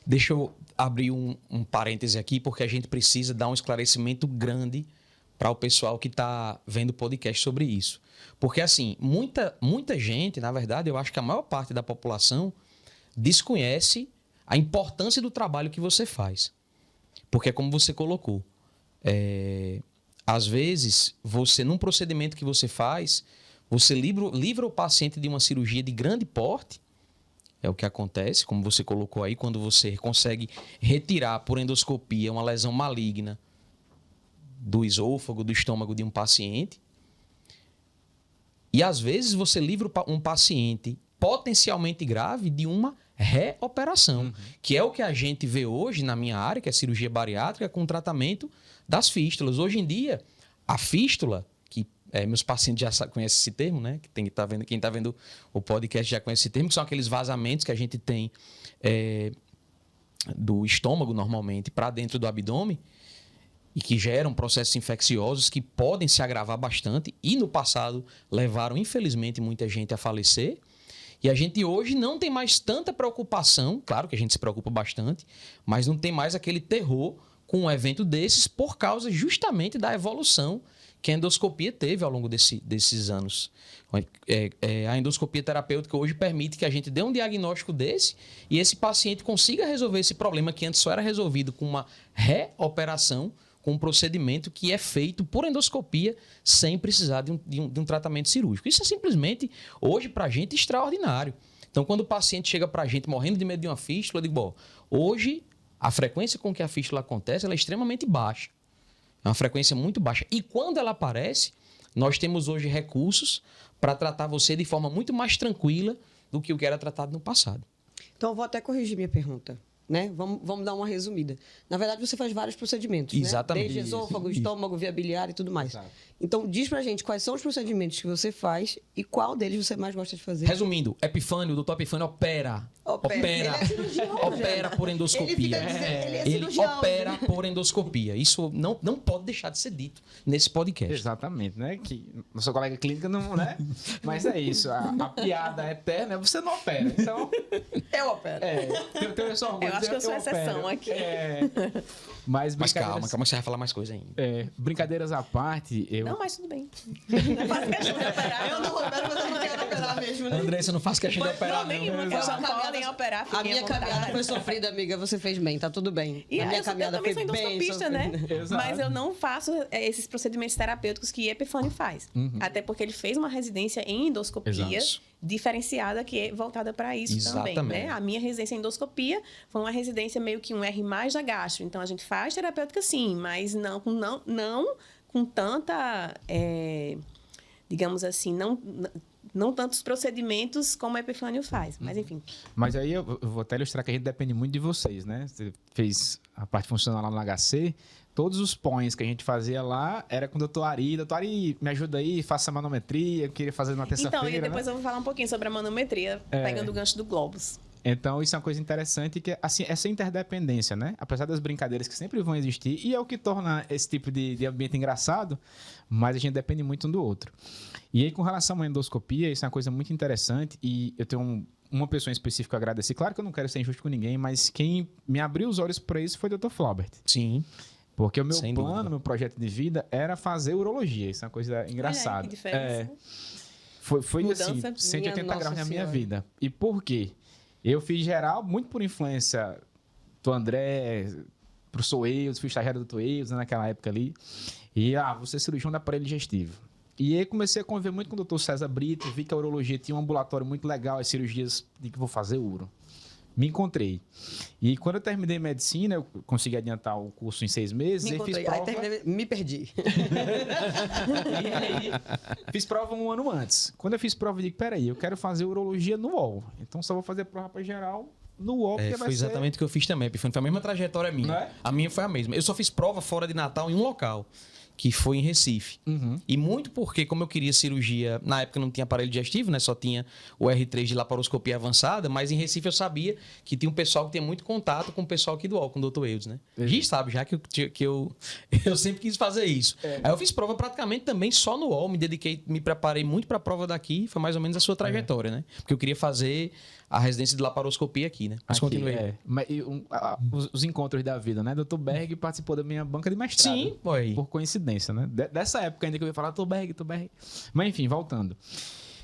Deixa eu abrir um parêntese aqui, porque a gente precisa dar um esclarecimento grande para o pessoal que está vendo o podcast sobre isso. Porque, assim, muita gente, na verdade, eu acho que a maior parte da população desconhece a importância do trabalho que você faz. Porque é como você colocou. Às vezes, num procedimento que você faz, você livra o paciente de uma cirurgia de grande porte. É o que acontece, como você colocou aí, quando você consegue retirar por endoscopia uma lesão maligna do esôfago, do estômago de um paciente. E às vezes você livra um paciente potencialmente grave de uma reoperação, que é o que a gente vê hoje na minha área, que é a cirurgia bariátrica, com o tratamento das fístulas. Hoje em dia, a fístula, que meus pacientes já conhecem esse termo, né? Quem está vendo o podcast já conhece esse termo, que são aqueles vazamentos que a gente tem do estômago, normalmente, para dentro do abdômen, e que geram processos infecciosos que podem se agravar bastante e no passado levaram, infelizmente, muita gente a falecer. E a gente hoje não tem mais tanta preocupação, claro que a gente se preocupa bastante, mas não tem mais aquele terror com um evento desses por causa justamente da evolução que a endoscopia teve ao longo desses anos. A endoscopia terapêutica hoje permite que a gente dê um diagnóstico desse e esse paciente consiga resolver esse problema que antes só era resolvido com uma reoperação, com um procedimento que é feito por endoscopia sem precisar de um tratamento cirúrgico. Isso é simplesmente, hoje, para a gente, extraordinário. Então, quando o paciente chega para a gente morrendo de medo de uma fístula, eu digo, bom, hoje a frequência com que a fístula acontece ela é extremamente baixa. É uma frequência muito baixa. E quando ela aparece, nós temos hoje recursos para tratar você de forma muito mais tranquila do que o que era tratado no passado. Então, eu vou até corrigir minha pergunta. Né? Vamos dar uma resumida. Na verdade, você faz vários procedimentos. Exatamente. Né? Desde esôfago, estômago, via biliar e tudo mais. Exato. Então, diz pra gente quais são os procedimentos que você faz e qual deles você mais gosta de fazer. Resumindo, Epifânio, o doutor Epifânio opera. Ele é cirurgião, Opera por endoscopia. Ele opera por endoscopia. Isso não pode deixar de ser dito nesse podcast. Exatamente, né? Que nossa colega clínica não, né? Mas é isso. A piada eterna é você não opera. Então, Eu opero. tenho esse orgulho. Eu acho que eu sou exceção aqui. Mas Mas brincadeiras, calma, você vai falar mais coisa ainda. brincadeiras à parte, Não, mas tudo bem. Não faço questão de operar. Eu não opero, mas eu não quero operar mesmo, né? Andressa, não faz questão de operar, Nenhuma, que só podem operar. A minha caminhada foi sofrida, amiga. Você fez bem, tá tudo bem. E a minha eu caminhada também foi sou bem endoscopista, né? sofrida. Exato. Mas eu não faço esses procedimentos terapêuticos que Epifânio faz. Até porque ele fez uma residência em endoscopia Exato. diferenciada, que é voltada para isso também, Exatamente. né? A minha residência em endoscopia foi uma residência meio que um R+ da gastro. Então, a gente faz terapêutica sim, mas não com tanta, digamos assim, não tantos procedimentos como a Epifânio faz. Mas, enfim. Mas aí eu vou até ilustrar que a gente depende muito de vocês, né? Você fez a parte funcional lá no HC, todos os pões que a gente fazia lá era com o doutor Ari. Doutor Ari, me ajuda aí, faça a manometria, eu queria fazer na terça-feira, Então, e depois né? eu vou falar um pouquinho sobre a manometria, pegando o gancho do Globus. Então, isso é uma coisa interessante, que assim, essa interdependência, né? Apesar das brincadeiras que sempre vão existir, e é o que torna esse tipo de ambiente engraçado, mas a gente depende muito um do outro. E aí, com relação à endoscopia, isso é uma coisa muito interessante, e eu tenho uma pessoa em específico a agradecer. Claro que eu não quero ser injusto com ninguém, mas quem me abriu os olhos para isso foi o Dr. Flaubert. Sim. Porque o meu Sem plano, dúvida. meu projeto de vida era fazer urologia. Isso é uma coisa engraçada. Olha aí, que diferença. Foi Mudança, assim, minha 180 Nossa graus na minha Senhora. vida. E por quê? Eu fiz geral muito por influência do André, professor Eudes, fui estagiário do Dr. Eudes naquela época ali. E, você é cirurgião do aparelho digestivo. E aí comecei a conviver muito com o Dr. César Brito, vi que a urologia tinha um ambulatório muito legal, as cirurgias de que vou fazer uro. Me encontrei. E quando eu terminei medicina, eu consegui adiantar o curso em 6 meses. Me e fiz encontrei. prova. Aí terminei, me perdi. E aí, fiz prova um ano antes. Quando eu fiz prova, eu digo, peraí, eu quero fazer urologia no UOL. Então, só vou fazer prova para geral no UOL, porque vai Foi exatamente o que eu fiz também, Epifânio. Foi a mesma trajetória minha. Não é? A minha foi a mesma. Eu só fiz prova fora de Natal em um local, que foi em Recife. E muito porque, como eu queria cirurgia, na época não tinha aparelho digestivo, né? Só tinha o R3 de laparoscopia avançada, mas em Recife eu sabia que tinha um pessoal que tinha muito contato com o pessoal aqui do UOL, com o Dr. Eudes, né? Giz sabe já que eu sempre quis fazer isso. Aí eu fiz prova praticamente também só no UOL, me dediquei, me preparei muito para a prova daqui, foi mais ou menos a sua trajetória, né? Porque eu queria fazer a residência de laparoscopia aqui, né? Mas Aqui, continue aí. Mas, os encontros da vida, né? Dr. Berg participou da minha banca de mestrado. Sim, foi. Por coincidência, né? Dessa época ainda que eu ia falar, Dr. Berg. Mas enfim, voltando.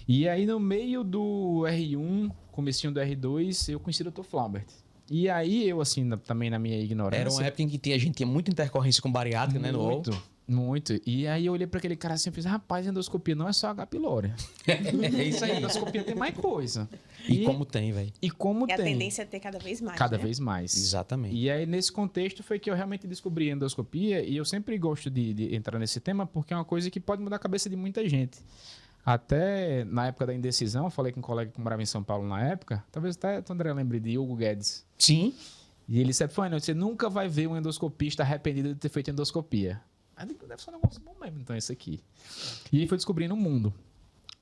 E aí, no meio do R1, comecinho do R2, eu conheci o Dr. Flaubert. E aí, eu, assim, também na minha ignorância... Era uma época em que a gente tinha muita intercorrência com bariátrica, né? No UOL. Muito. E aí eu olhei para aquele cara assim e fiz, rapaz, endoscopia não é só H. pylori. É isso aí. Endoscopia tem mais coisa. E como tem, velho. E como E a tem. tendência é ter cada vez mais, Cada né? vez mais. Exatamente. E aí, nesse contexto, foi que eu realmente descobri a endoscopia. E eu sempre gosto de entrar nesse tema porque é uma coisa que pode mudar a cabeça de muita gente. Até na época da indecisão, eu falei com um colega que morava em São Paulo na época. Talvez até o André lembre de Hugo Guedes. Sim. E ele disse, você nunca vai ver um endoscopista arrependido de ter feito endoscopia. Aí eu digo, deve ser um negócio bom mesmo, então, isso aqui. E aí foi descobrindo o mundo.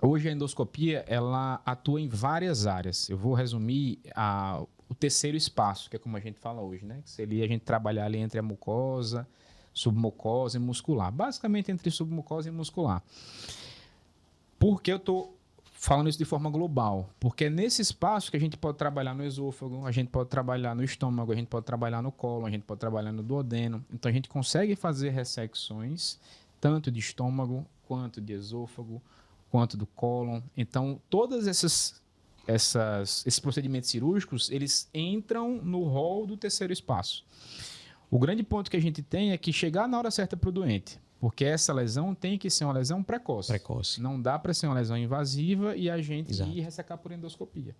Hoje a endoscopia, ela atua em várias áreas. Eu vou resumir o terceiro espaço, que é como a gente fala hoje, né? Que seria a gente trabalhar ali entre a mucosa, submucosa e muscular. Basicamente entre submucosa e muscular. Por que eu estou falando isso de forma global? Porque é nesse espaço que a gente pode trabalhar no esôfago, a gente pode trabalhar no estômago, a gente pode trabalhar no cólon, a gente pode trabalhar no duodeno. Então a gente consegue fazer ressecções tanto de estômago, quanto de esôfago, quanto do cólon. Então todas esses procedimentos cirúrgicos, eles entram no rol do terceiro espaço. O grande ponto que a gente tem é que chegar na hora certa para o doente. Porque essa lesão tem que ser uma lesão precoce. Não dá para ser uma lesão invasiva e a gente ir ressecar por endoscopia.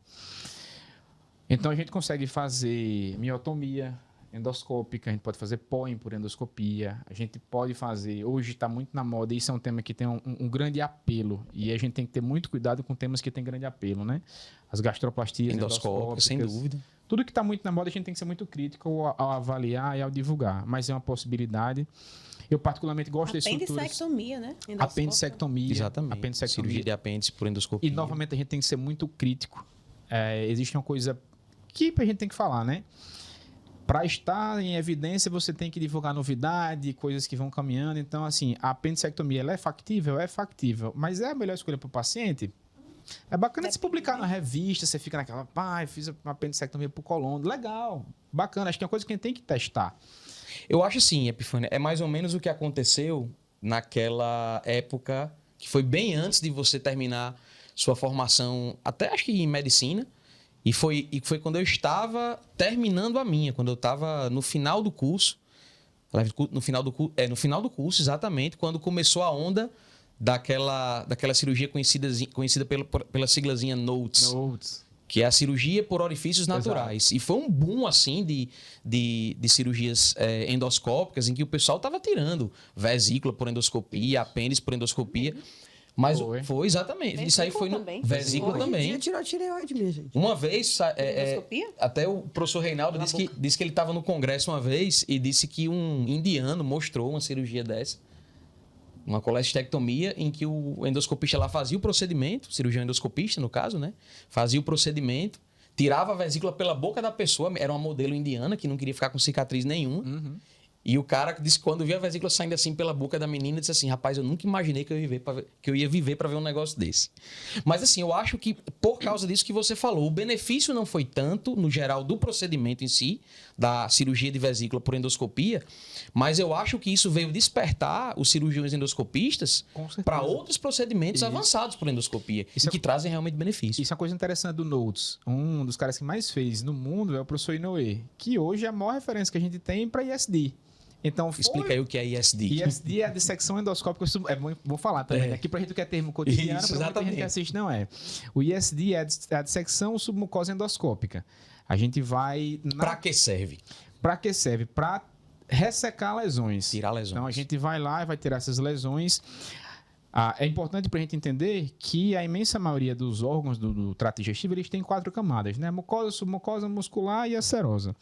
Então, a gente consegue fazer miotomia endoscópica, a gente pode fazer POEM por endoscopia, a gente pode fazer... Hoje está muito na moda, e isso é um tema que tem um grande apelo. E a gente tem que ter muito cuidado com temas que têm grande apelo, né? As gastroplastias endoscópicas, sem dúvida. Tudo que está muito na moda, a gente tem que ser muito crítico ao avaliar e ao divulgar. Mas é uma possibilidade... Eu particularmente gosto das estruturas... Apendicectomia, né? Apendicectomia. Exatamente. Apendicectomia. Cirurgia de apêndice por endoscopia. E, novamente, a gente tem que ser muito crítico. Existe uma coisa que a gente tem que falar, né? Para estar em evidência, você tem que divulgar novidade, coisas que vão caminhando. Então, assim, a apendicectomia, ela é factível? É factível. Mas é a melhor escolha para o paciente? É bacana de se publicar na revista, você fica naquela... Fiz uma apendicectomia para o cólon. Legal, bacana. Acho que é uma coisa que a gente tem que testar. Eu acho assim, Epifânia, é mais ou menos o que aconteceu naquela época, que foi bem antes de você terminar sua formação, até acho que em medicina, e foi quando eu estava terminando a minha, quando eu estava no final do curso, no final do curso, exatamente, quando começou a onda daquela cirurgia conhecida pela siglazinha NOTES. Que é a cirurgia por orifícios naturais. Exato. E foi um boom, assim, de cirurgias endoscópicas, em que o pessoal estava tirando vesícula por endoscopia, apêndice por endoscopia. Mas foi exatamente. Vesícula isso aí foi no... também. Vesícula também. Hoje tirou a tireoide, minha gente. Uma vez... Endoscopia? Até o professor Reinaldo disse que ele estava no congresso uma vez e disse que um indiano mostrou uma cirurgia dessa. Uma colestectomia em que o endoscopista lá fazia o procedimento, cirurgião endoscopista, no caso, né? Fazia o procedimento, tirava a vesícula pela boca da pessoa, era uma modelo indiana que não queria ficar com cicatriz nenhuma. Uhum. E o cara disse que quando viu a vesícula saindo assim pela boca da menina, disse assim, rapaz, eu nunca imaginei que eu ia viver para ver um negócio desse. Mas assim, eu acho que por causa disso que você falou, o benefício não foi tanto, no geral, do procedimento em si, da cirurgia de vesícula por endoscopia, mas eu acho que isso veio despertar os cirurgiões endoscopistas para outros procedimentos avançados por endoscopia, que trazem realmente benefício. Isso é uma coisa interessante do NOTES. Um dos caras que mais fez no mundo é o professor Inoue, que hoje é a maior referência que a gente tem para ISD. Então, explica aí o que é ISD. ISD é a dissecção endoscópica. Vou falar também. Aqui pra gente que é termo cotidiano, isso, pra muita gente que assiste não é. O ISD é a dissecção submucosa endoscópica. A gente vai... Pra que serve? Pra que serve? Pra ressecar lesões. Tirar lesões. Então, a gente vai lá e vai tirar essas lesões. É importante pra gente entender que a imensa maioria dos órgãos do trato digestivo, eles têm 4 camadas, né? Mucosa, submucosa, muscular e a serosa.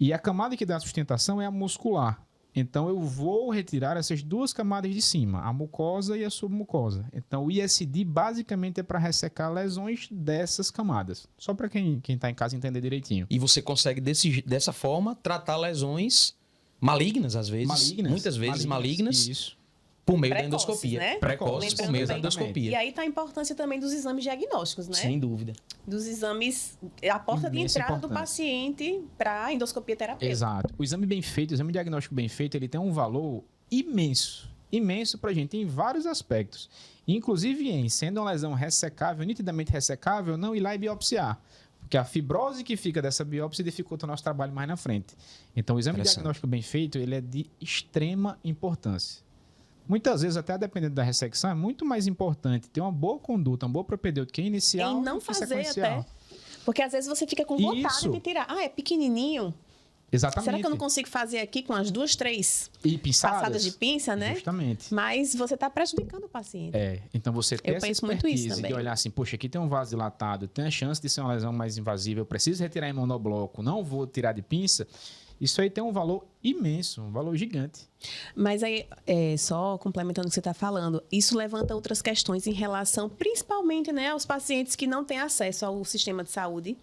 E a camada que dá sustentação é a muscular. Então, eu vou retirar essas 2 camadas de cima, a mucosa e a submucosa. Então, o ISD basicamente é para ressecar lesões dessas camadas. Só para quem está em casa entender direitinho. E você consegue, dessa forma, tratar lesões malignas, às vezes. Muitas vezes malignas. Isso. Por meio da endoscopia. Né? Precoces por meio da endoscopia. E aí está a importância também dos exames diagnósticos, né? Sem dúvida. Dos exames, a porta de entrada do paciente para a endoscopia terapêutica. Exato. O exame bem feito, o exame diagnóstico bem feito, ele tem um valor imenso. Imenso para a gente em vários aspectos. Inclusive em sendo uma lesão ressecável, nitidamente ressecável, não ir lá e biopsiar. Porque a fibrose que fica dessa biópsia dificulta o nosso trabalho mais na frente. Então, o exame diagnóstico bem feito, ele é de extrema importância. Muitas vezes, até dependendo da ressecção, é muito mais importante ter uma boa conduta, uma boa propedêutica inicial e não fazer até. Porque às vezes você fica com vontade de tirar. É pequenininho. Exatamente. Será que eu não consigo fazer aqui com as 2, 3 passadas de pinça, né? Justamente. Mas você está prejudicando o paciente. Então você tem essa expertise de olhar assim, poxa, aqui tem um vaso dilatado, tem a chance de ser uma lesão mais invasiva, eu preciso retirar em monobloco, não vou tirar de pinça. Isso aí tem um valor imenso, um valor gigante. Mas aí, só complementando o que você está falando, isso levanta outras questões em relação, principalmente, né, aos pacientes que não têm acesso ao sistema de saúde,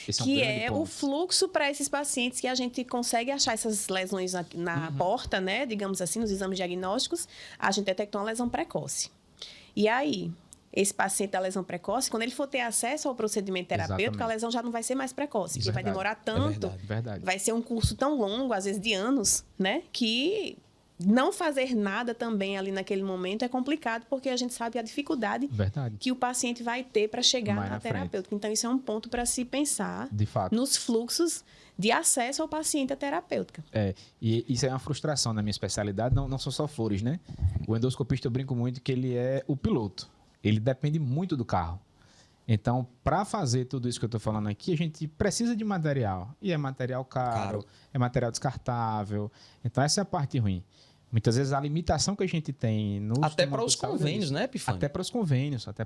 Esse que grande é o ponto. fluxo para esses pacientes que a gente consegue achar essas lesões na porta, né, digamos assim, nos exames diagnósticos, a gente detectou uma lesão precoce. E aí, esse paciente da lesão precoce, quando ele for ter acesso ao procedimento terapêutico, Exatamente. a lesão já não vai ser mais precoce, porque vai Verdade. demorar tanto, Verdade. vai ser um curso tão longo, às vezes de anos, né, que não fazer nada também ali naquele momento é complicado, porque a gente sabe a dificuldade Verdade. que o paciente vai ter para chegar Mais na na frente. terapêutica. Então, isso é um ponto para se pensar De fato. nos fluxos de acesso ao paciente à terapêutica. E isso é uma frustração na minha especialidade, não são só flores, né? O endoscopista, eu brinco muito que ele é o piloto. Ele depende muito do carro. Então, para fazer tudo isso que eu estou falando aqui, a gente precisa de material. E é material caro, é material descartável. Então, essa é a parte ruim. Muitas vezes a limitação que a gente tem no Até sistema para os de saúde é convênios, isso. né, Epifânio? Até para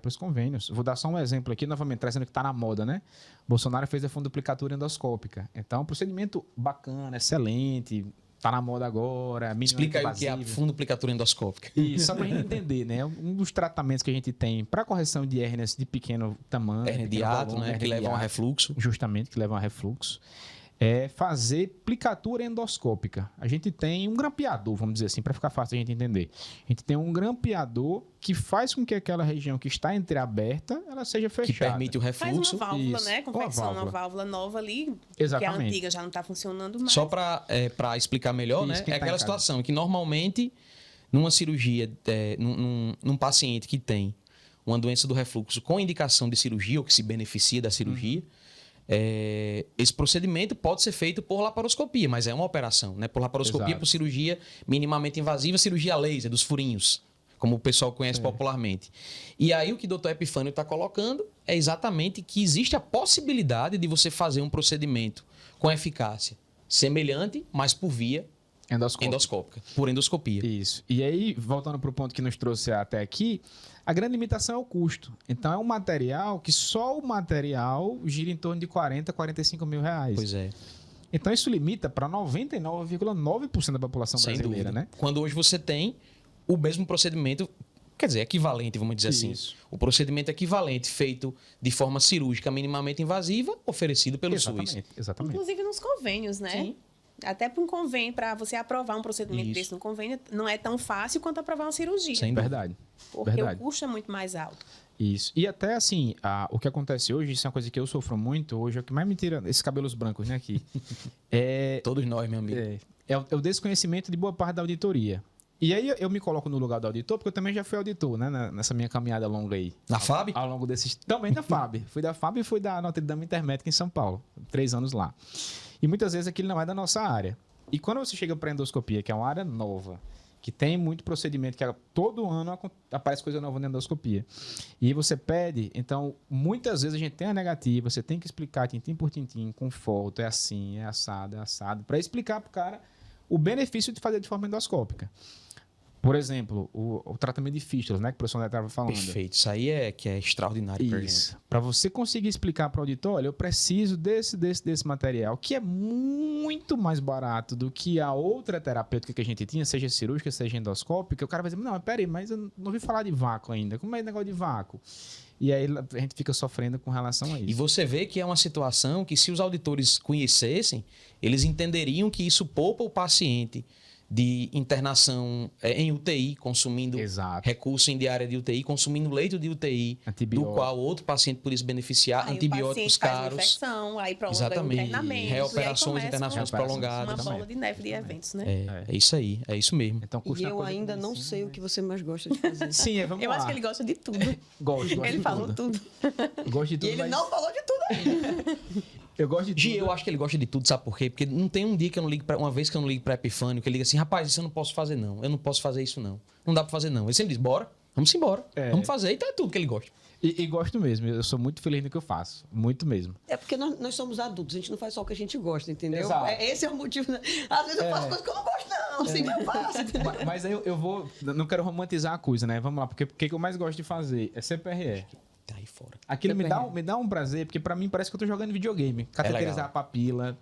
os convênios. Vou dar só um exemplo aqui, novamente, trazendo que está na moda, né? Bolsonaro fez a fundoplicatura endoscópica. Então, um procedimento bacana, excelente, está na moda agora. Explica aí o que é a fundoplicatura endoscópica. Isso, só para a gente entender, né? Um dos tratamentos que a gente tem para correção de hérnias de pequeno tamanho. Hérnia de pequeno hiato, volume, né? hérnia Que de levam a hiato, refluxo. Justamente, que levam a refluxo. É fazer plicatura endoscópica. A gente tem um grampeador, vamos dizer assim, para ficar fácil a gente entender. A gente tem um grampeador que faz com que aquela região que está entreaberta, ela seja fechada. Que permite o Faz refluxo. uma válvula, Isso. né? Confecciona Uma uma válvula nova ali, Exatamente. que a antiga já não está funcionando mais. Só para explicar melhor, Isso, né? quem É tá em aquela casa. situação que normalmente, numa cirurgia, num paciente que tem uma doença do refluxo com indicação de cirurgia ou que se beneficia da cirurgia, esse procedimento pode ser feito por laparoscopia, mas é uma operação, né? Por laparoscopia, Exato. por cirurgia minimamente invasiva, cirurgia laser, dos furinhos, como o pessoal conhece popularmente. E aí o que o Dr. Epifânio está colocando é exatamente que existe a possibilidade de você fazer um procedimento com eficácia semelhante, mas por via endoscópica, por endoscopia. Isso. E aí, voltando para o ponto que nos trouxe até aqui, a grande limitação é o custo. Então, é um material que só o material gira em torno de 40, 45 mil reais. Pois é. Então, isso limita para 99,9% da população Sem brasileira, dúvida. né? Quando hoje você tem o mesmo procedimento, quer dizer, equivalente, vamos dizer assim. Isso. O procedimento equivalente feito de forma cirúrgica minimamente invasiva, oferecido pelo SUS. Exatamente. Inclusive nos convênios, né? Sim. Até para um convênio, para você aprovar um procedimento Isso. desse no convênio, não é tão fácil quanto aprovar uma cirurgia. Sem dúvida. Verdade. Porque Verdade. o custo é muito mais alto. Isso. E até assim, o que acontece hoje, isso é uma coisa que eu sofro muito hoje, é o que mais me tira esses cabelos brancos, né, aqui. Todos nós, meu amigo. É o desconhecimento de boa parte da auditoria. E aí eu me coloco no lugar do auditor, porque eu também já fui auditor, né, nessa minha caminhada longa aí. Na FAB? Ao longo desses... Também da FAB. Fui da FAB e fui da Notre Dame Intermédica em São Paulo. 3 anos lá. E muitas vezes aquilo não é da nossa área. E quando você chega para endoscopia, que é uma área nova, que tem muito procedimento, que todo ano aparece coisa nova na endoscopia. E você pede, então, muitas vezes a gente tem a negativa, você tem que explicar tintim por tintim, com foto, é assim, é assado, para explicar para o cara o benefício de fazer de forma endoscópica. Por exemplo, o tratamento de fístulas, né, que o professor Neto estava falando. Perfeito. Isso aí é extraordinário pra gente. Isso. Para você conseguir explicar para o auditor, olha, eu preciso desse material, que é muito mais barato do que a outra terapêutica que a gente tinha, seja cirúrgica, seja endoscópica. O cara vai dizer, não, peraí, mas eu não ouvi falar de vácuo ainda. Como é esse negócio de vácuo? E aí a gente fica sofrendo com relação a isso. E você vê que é uma situação que, se os auditores conhecessem, eles entenderiam que isso poupa o paciente de internação em UTI, consumindo Exato. recurso em diária de UTI, consumindo leito de UTI, Antibiótico. do qual outro paciente poderia se beneficiar, Aí antibióticos o paciente faz uma caros, infecção, aí prolonga o exatamente, internamento. reoperações, e aí internações começa prolongadas. uma bola de neve de eventos, né? É isso aí, é isso mesmo. Então, E custa uma eu coisa ainda que não assim, sei o né? que você mais gosta de fazer. Sim, vamos Eu lá. acho que ele gosta de tudo. Gosto Ele de falou tudo. tudo. Gosto de tudo, E ele mas não falou de tudo ainda. eu gosto de tudo. Gi, eu acho que ele gosta de tudo, sabe por quê? Porque não tem um dia que eu não ligue uma vez que eu não ligue pra Epifânio, que ele liga assim, rapaz, isso eu não posso fazer não, eu não posso fazer isso não. Não dá pra fazer não. Ele sempre diz, bora, vamos embora, vamos fazer, então é tudo que ele gosta. E gosto mesmo, eu sou muito feliz no que eu faço. Muito mesmo. É porque nós somos adultos, a gente não faz só o que a gente gosta, entendeu? Exato. Esse é o motivo. Às vezes eu faço coisas que eu não gosto, não. Assim eu faço. Mas aí eu vou... Não quero romantizar a coisa, né? Vamos lá, porque o que eu mais gosto de fazer é CPRE. aí fora. Aquilo me dá um prazer, porque pra mim parece que eu tô jogando videogame. Cateterizar a papila.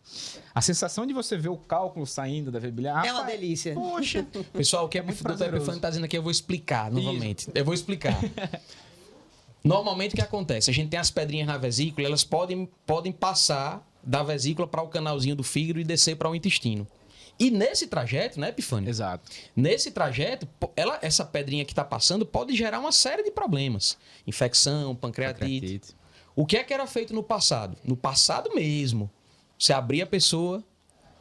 A sensação de você ver o cálculo saindo da vermelha. É uma delícia. Poxa. Pessoal, o que muito o doutor prazeroso. Epifânio tá dizendo aqui, eu vou explicar novamente. Eu vou explicar. Normalmente o que acontece? A gente tem as pedrinhas na vesícula, elas podem passar da vesícula para o canalzinho do fígado e descer para o intestino. E nesse trajeto, né, Epifânio? Exato. Nesse trajeto, essa pedrinha que está passando pode gerar uma série de problemas. Infecção, pancreatite. O que é que era feito no passado? No passado mesmo, você abria a pessoa,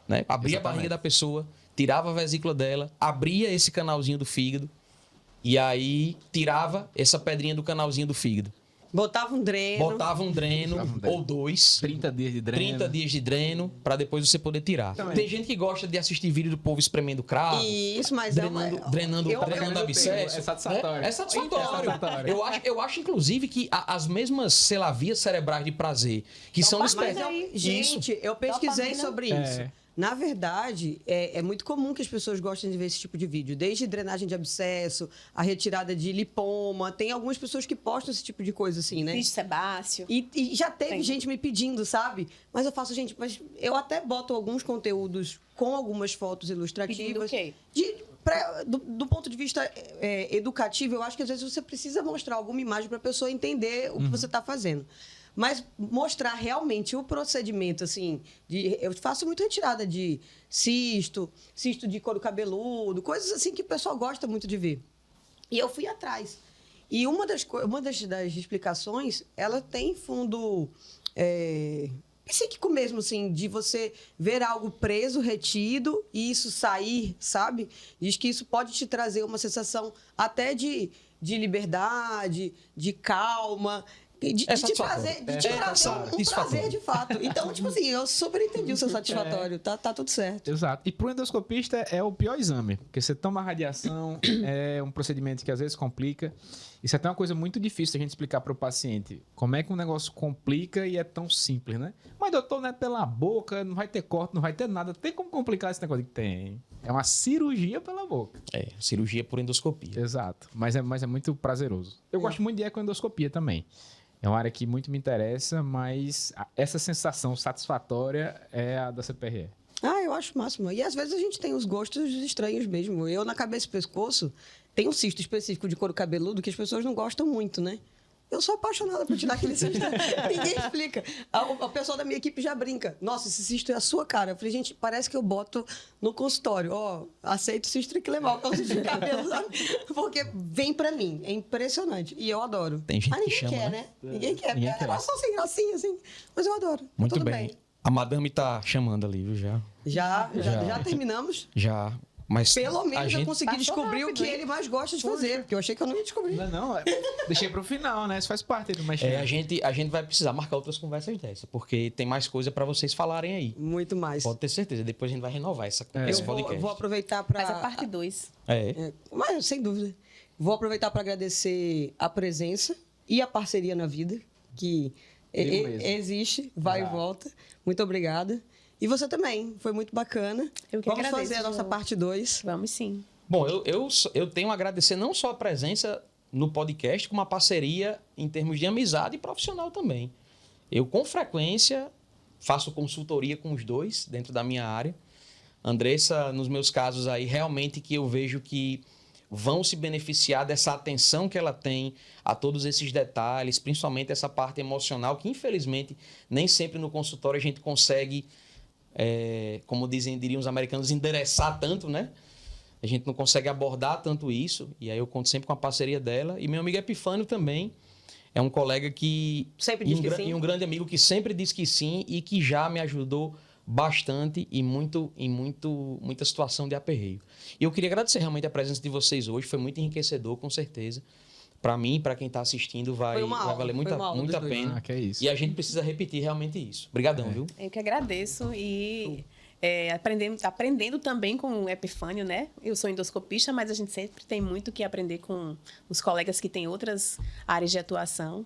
né? Abria a barriga da pessoa, tirava a vesícula dela, abria esse canalzinho do fígado e aí tirava essa pedrinha do canalzinho do fígado. Botava um dreno. Ou 2. 30 dias de dreno. 30 dias de dreno, para depois você poder tirar. Também. Tem gente que gosta de assistir vídeo do povo espremendo cravo. Isso, mas drenando abscesso. É satisfatório. É satisfatório. Eu acho, inclusive, que as mesmas, sei lá, vias cerebrais de prazer, que são Mas despertadas. gente, eu pesquisei Dopamina. sobre isso. Na verdade, é muito comum que as pessoas gostem de ver esse tipo de vídeo. Desde drenagem de abscesso, a retirada de lipoma. Tem algumas pessoas que postam esse tipo de coisa assim, né? Luiz Sebácio. E já teve Tem. gente me pedindo, sabe? Mas eu faço, gente, mas eu até boto alguns conteúdos com algumas fotos ilustrativas. Pedindo o quê? Do ponto de vista educativo, eu acho que às vezes você precisa mostrar alguma imagem para a pessoa entender o que você está fazendo. Mas mostrar realmente o procedimento, assim, eu faço muito retirada de cisto de couro cabeludo, coisas assim que o pessoal gosta muito de ver. E eu fui atrás. E uma das explicações, ela tem fundo psíquico mesmo, assim, de você ver algo preso, retido, e isso sair, sabe? Diz que isso pode te trazer uma sensação até de liberdade, de calma, de te trazer um prazer de fato. Então, tipo assim, eu super entendi o seu satisfatório. Tá tudo certo. Exato. E pro endoscopista é o pior exame, porque você toma radiação, é um procedimento que às vezes complica. Isso é até uma coisa muito difícil a gente explicar para o paciente. Como é que um negócio complica e é tão simples, né? Mas, doutor, não é pela boca, não vai ter corte, não vai ter nada. Tem como complicar esse negócio? Tem. É uma cirurgia pela boca. Cirurgia por endoscopia. Exato. Mas é muito prazeroso. Eu gosto muito de ecoendoscopia também. É uma área que muito me interessa, mas essa sensação satisfatória é a da CPRE. Eu acho o máximo. E às vezes a gente tem os gostos estranhos mesmo. Eu, na cabeça e pescoço, tem um cisto específico de couro cabeludo que as pessoas não gostam muito, né? Eu sou apaixonada por tirar aquele cisto. Ninguém explica. A pessoa da minha equipe já brinca. Nossa, esse cisto é a sua cara. Eu falei, gente, parece que eu boto no consultório. Aceito cisto que levar o cisto de cabelo, sabe? Porque vem pra mim. É impressionante. E eu adoro. Tem gente Mas ninguém que chama, quer, né? Ninguém quer. Ninguém Porque quer. é só sem gracinha, assim. Mas eu adoro. Muito Tudo bem. A madame tá chamando ali, viu? Já terminamos. Já. Mas Pelo menos a eu gente... consegui Passou descobrir o rápido, que hein? ele mais gosta de fazer. Porque eu achei que eu não ia descobrir. Não, deixei pro final, né? Isso faz parte do mexer. a gente vai precisar marcar outras conversas dessa, porque tem mais coisa para vocês falarem aí. Muito mais. Pode ter certeza. Depois a gente vai renovar esse Eu podcast. vou aproveitar para... Mas a parte 2. Mas, sem dúvida. Vou aproveitar para agradecer a presença e a parceria na vida, que Digo mesmo. existe, vai e volta. Muito obrigada. E você também, foi muito bacana. Eu que Vamos agradeço, fazer a nossa João. parte 2. Vamos sim. Bom, eu tenho a agradecer não só a presença no podcast, como a parceria em termos de amizade e profissional também. Eu, com frequência, faço consultoria com os dois dentro da minha área. Andressa, nos meus casos aí, realmente que eu vejo que vão se beneficiar dessa atenção que ela tem a todos esses detalhes, principalmente essa parte emocional, que infelizmente nem sempre no consultório a gente consegue, como diriam os americanos, endereçar tanto, né? A gente não consegue abordar tanto isso, e aí eu conto sempre com a parceria dela. E meu amigo Epifânio também é um colega que... Sempre diz que sim. E um grande amigo que sempre diz que sim e que já me ajudou bastante em muita situação de aperreio. E eu queria agradecer realmente a presença de vocês hoje, foi muito enriquecedor, com certeza. Para mim, para quem está assistindo, vai valer muito a pena. Que é isso. E a gente precisa repetir realmente isso. Obrigadão, viu? Eu que agradeço e aprendendo também com o Epifânio, né? Eu sou endoscopista, mas a gente sempre tem muito que aprender com os colegas que têm outras áreas de atuação.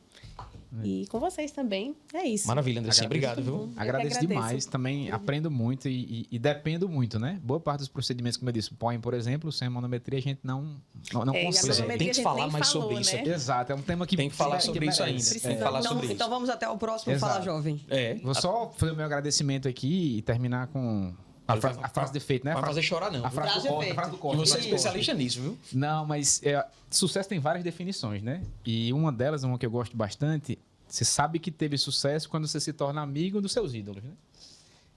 E com vocês também, é isso. Maravilha, Andressinha. Obrigado, viu? Eu que Agradeço agradeço. demais. Também aprendo muito e dependo muito, né? Boa parte dos procedimentos, como eu disse, POEM, por exemplo, sem manometria, a gente não É, e a consegue. manometria Tem que a gente falar nem mais falou, sobre isso né? aqui. Exato, é um tema que Tem que falar sobre isso ainda. merece. Tem que falar Então, sobre então isso. vamos até o próximo Exato. Fala Jovem. Vou só fazer o meu agradecimento aqui e terminar com a frase de efeito, né? Não vai fazer chorar, não. A frase do Frase corte, a efeito. frase do E corte. você é Frase do especialista nisso, viu? corte. Não, mas sucesso tem várias definições, né? E uma delas, uma que eu gosto bastante, você sabe que teve sucesso quando você se torna amigo dos seus ídolos, né?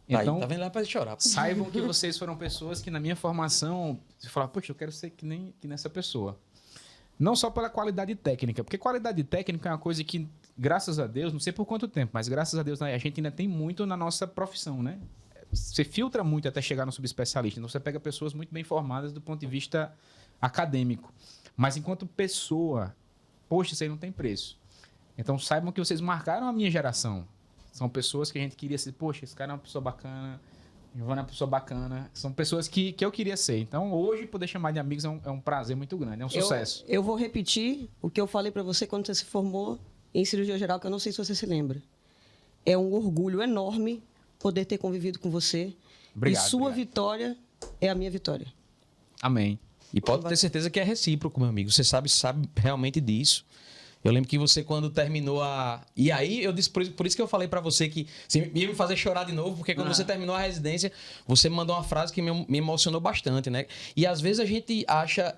Então, Então, tá vendo lá pra chorar. saibam que vocês foram pessoas que na minha formação, você fala, poxa, eu quero ser que nessa pessoa. Não só pela qualidade técnica, porque qualidade técnica é uma coisa que, graças a Deus, não sei por quanto tempo, mas graças a Deus a gente ainda tem muito na nossa profissão, né? Você filtra muito até chegar no subespecialista. Então, você pega pessoas muito bem formadas do ponto de vista acadêmico. Mas, enquanto pessoa, poxa, isso aí não tem preço. Então, saibam que vocês marcaram a minha geração. São pessoas que a gente queria ser, poxa, esse cara é uma pessoa bacana, Giovana é uma pessoa bacana. São pessoas que eu queria ser. Então, hoje, poder chamar de amigos é um prazer muito grande, é um sucesso. Eu vou repetir o que eu falei para você quando você se formou em cirurgia geral, que eu não sei se você se lembra. É um orgulho enorme poder ter convivido com você. Obrigado, E sua obrigado. vitória é a minha vitória. Amém. E pode ter certeza que é recíproco, meu amigo. Você sabe realmente disso. Eu lembro que você, quando terminou a... E aí, eu disse, por isso que eu falei pra você que você ia me fazer chorar de novo, porque quando você terminou a residência, você me mandou uma frase que me emocionou bastante, né? E às vezes a gente acha...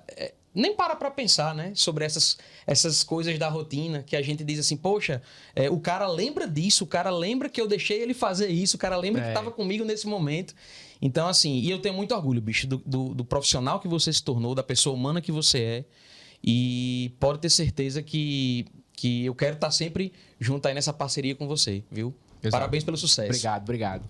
nem para pensar, né? Sobre essas coisas da rotina, que a gente diz assim, poxa, o cara lembra disso, o cara lembra que eu deixei ele fazer isso, o cara lembra que estava comigo nesse momento. Então, assim, e eu tenho muito orgulho, bicho, do profissional que você se tornou, da pessoa humana que você é. E pode ter certeza que eu quero estar sempre junto aí nessa parceria com você, viu? Exato. Parabéns pelo sucesso. Obrigado, obrigado.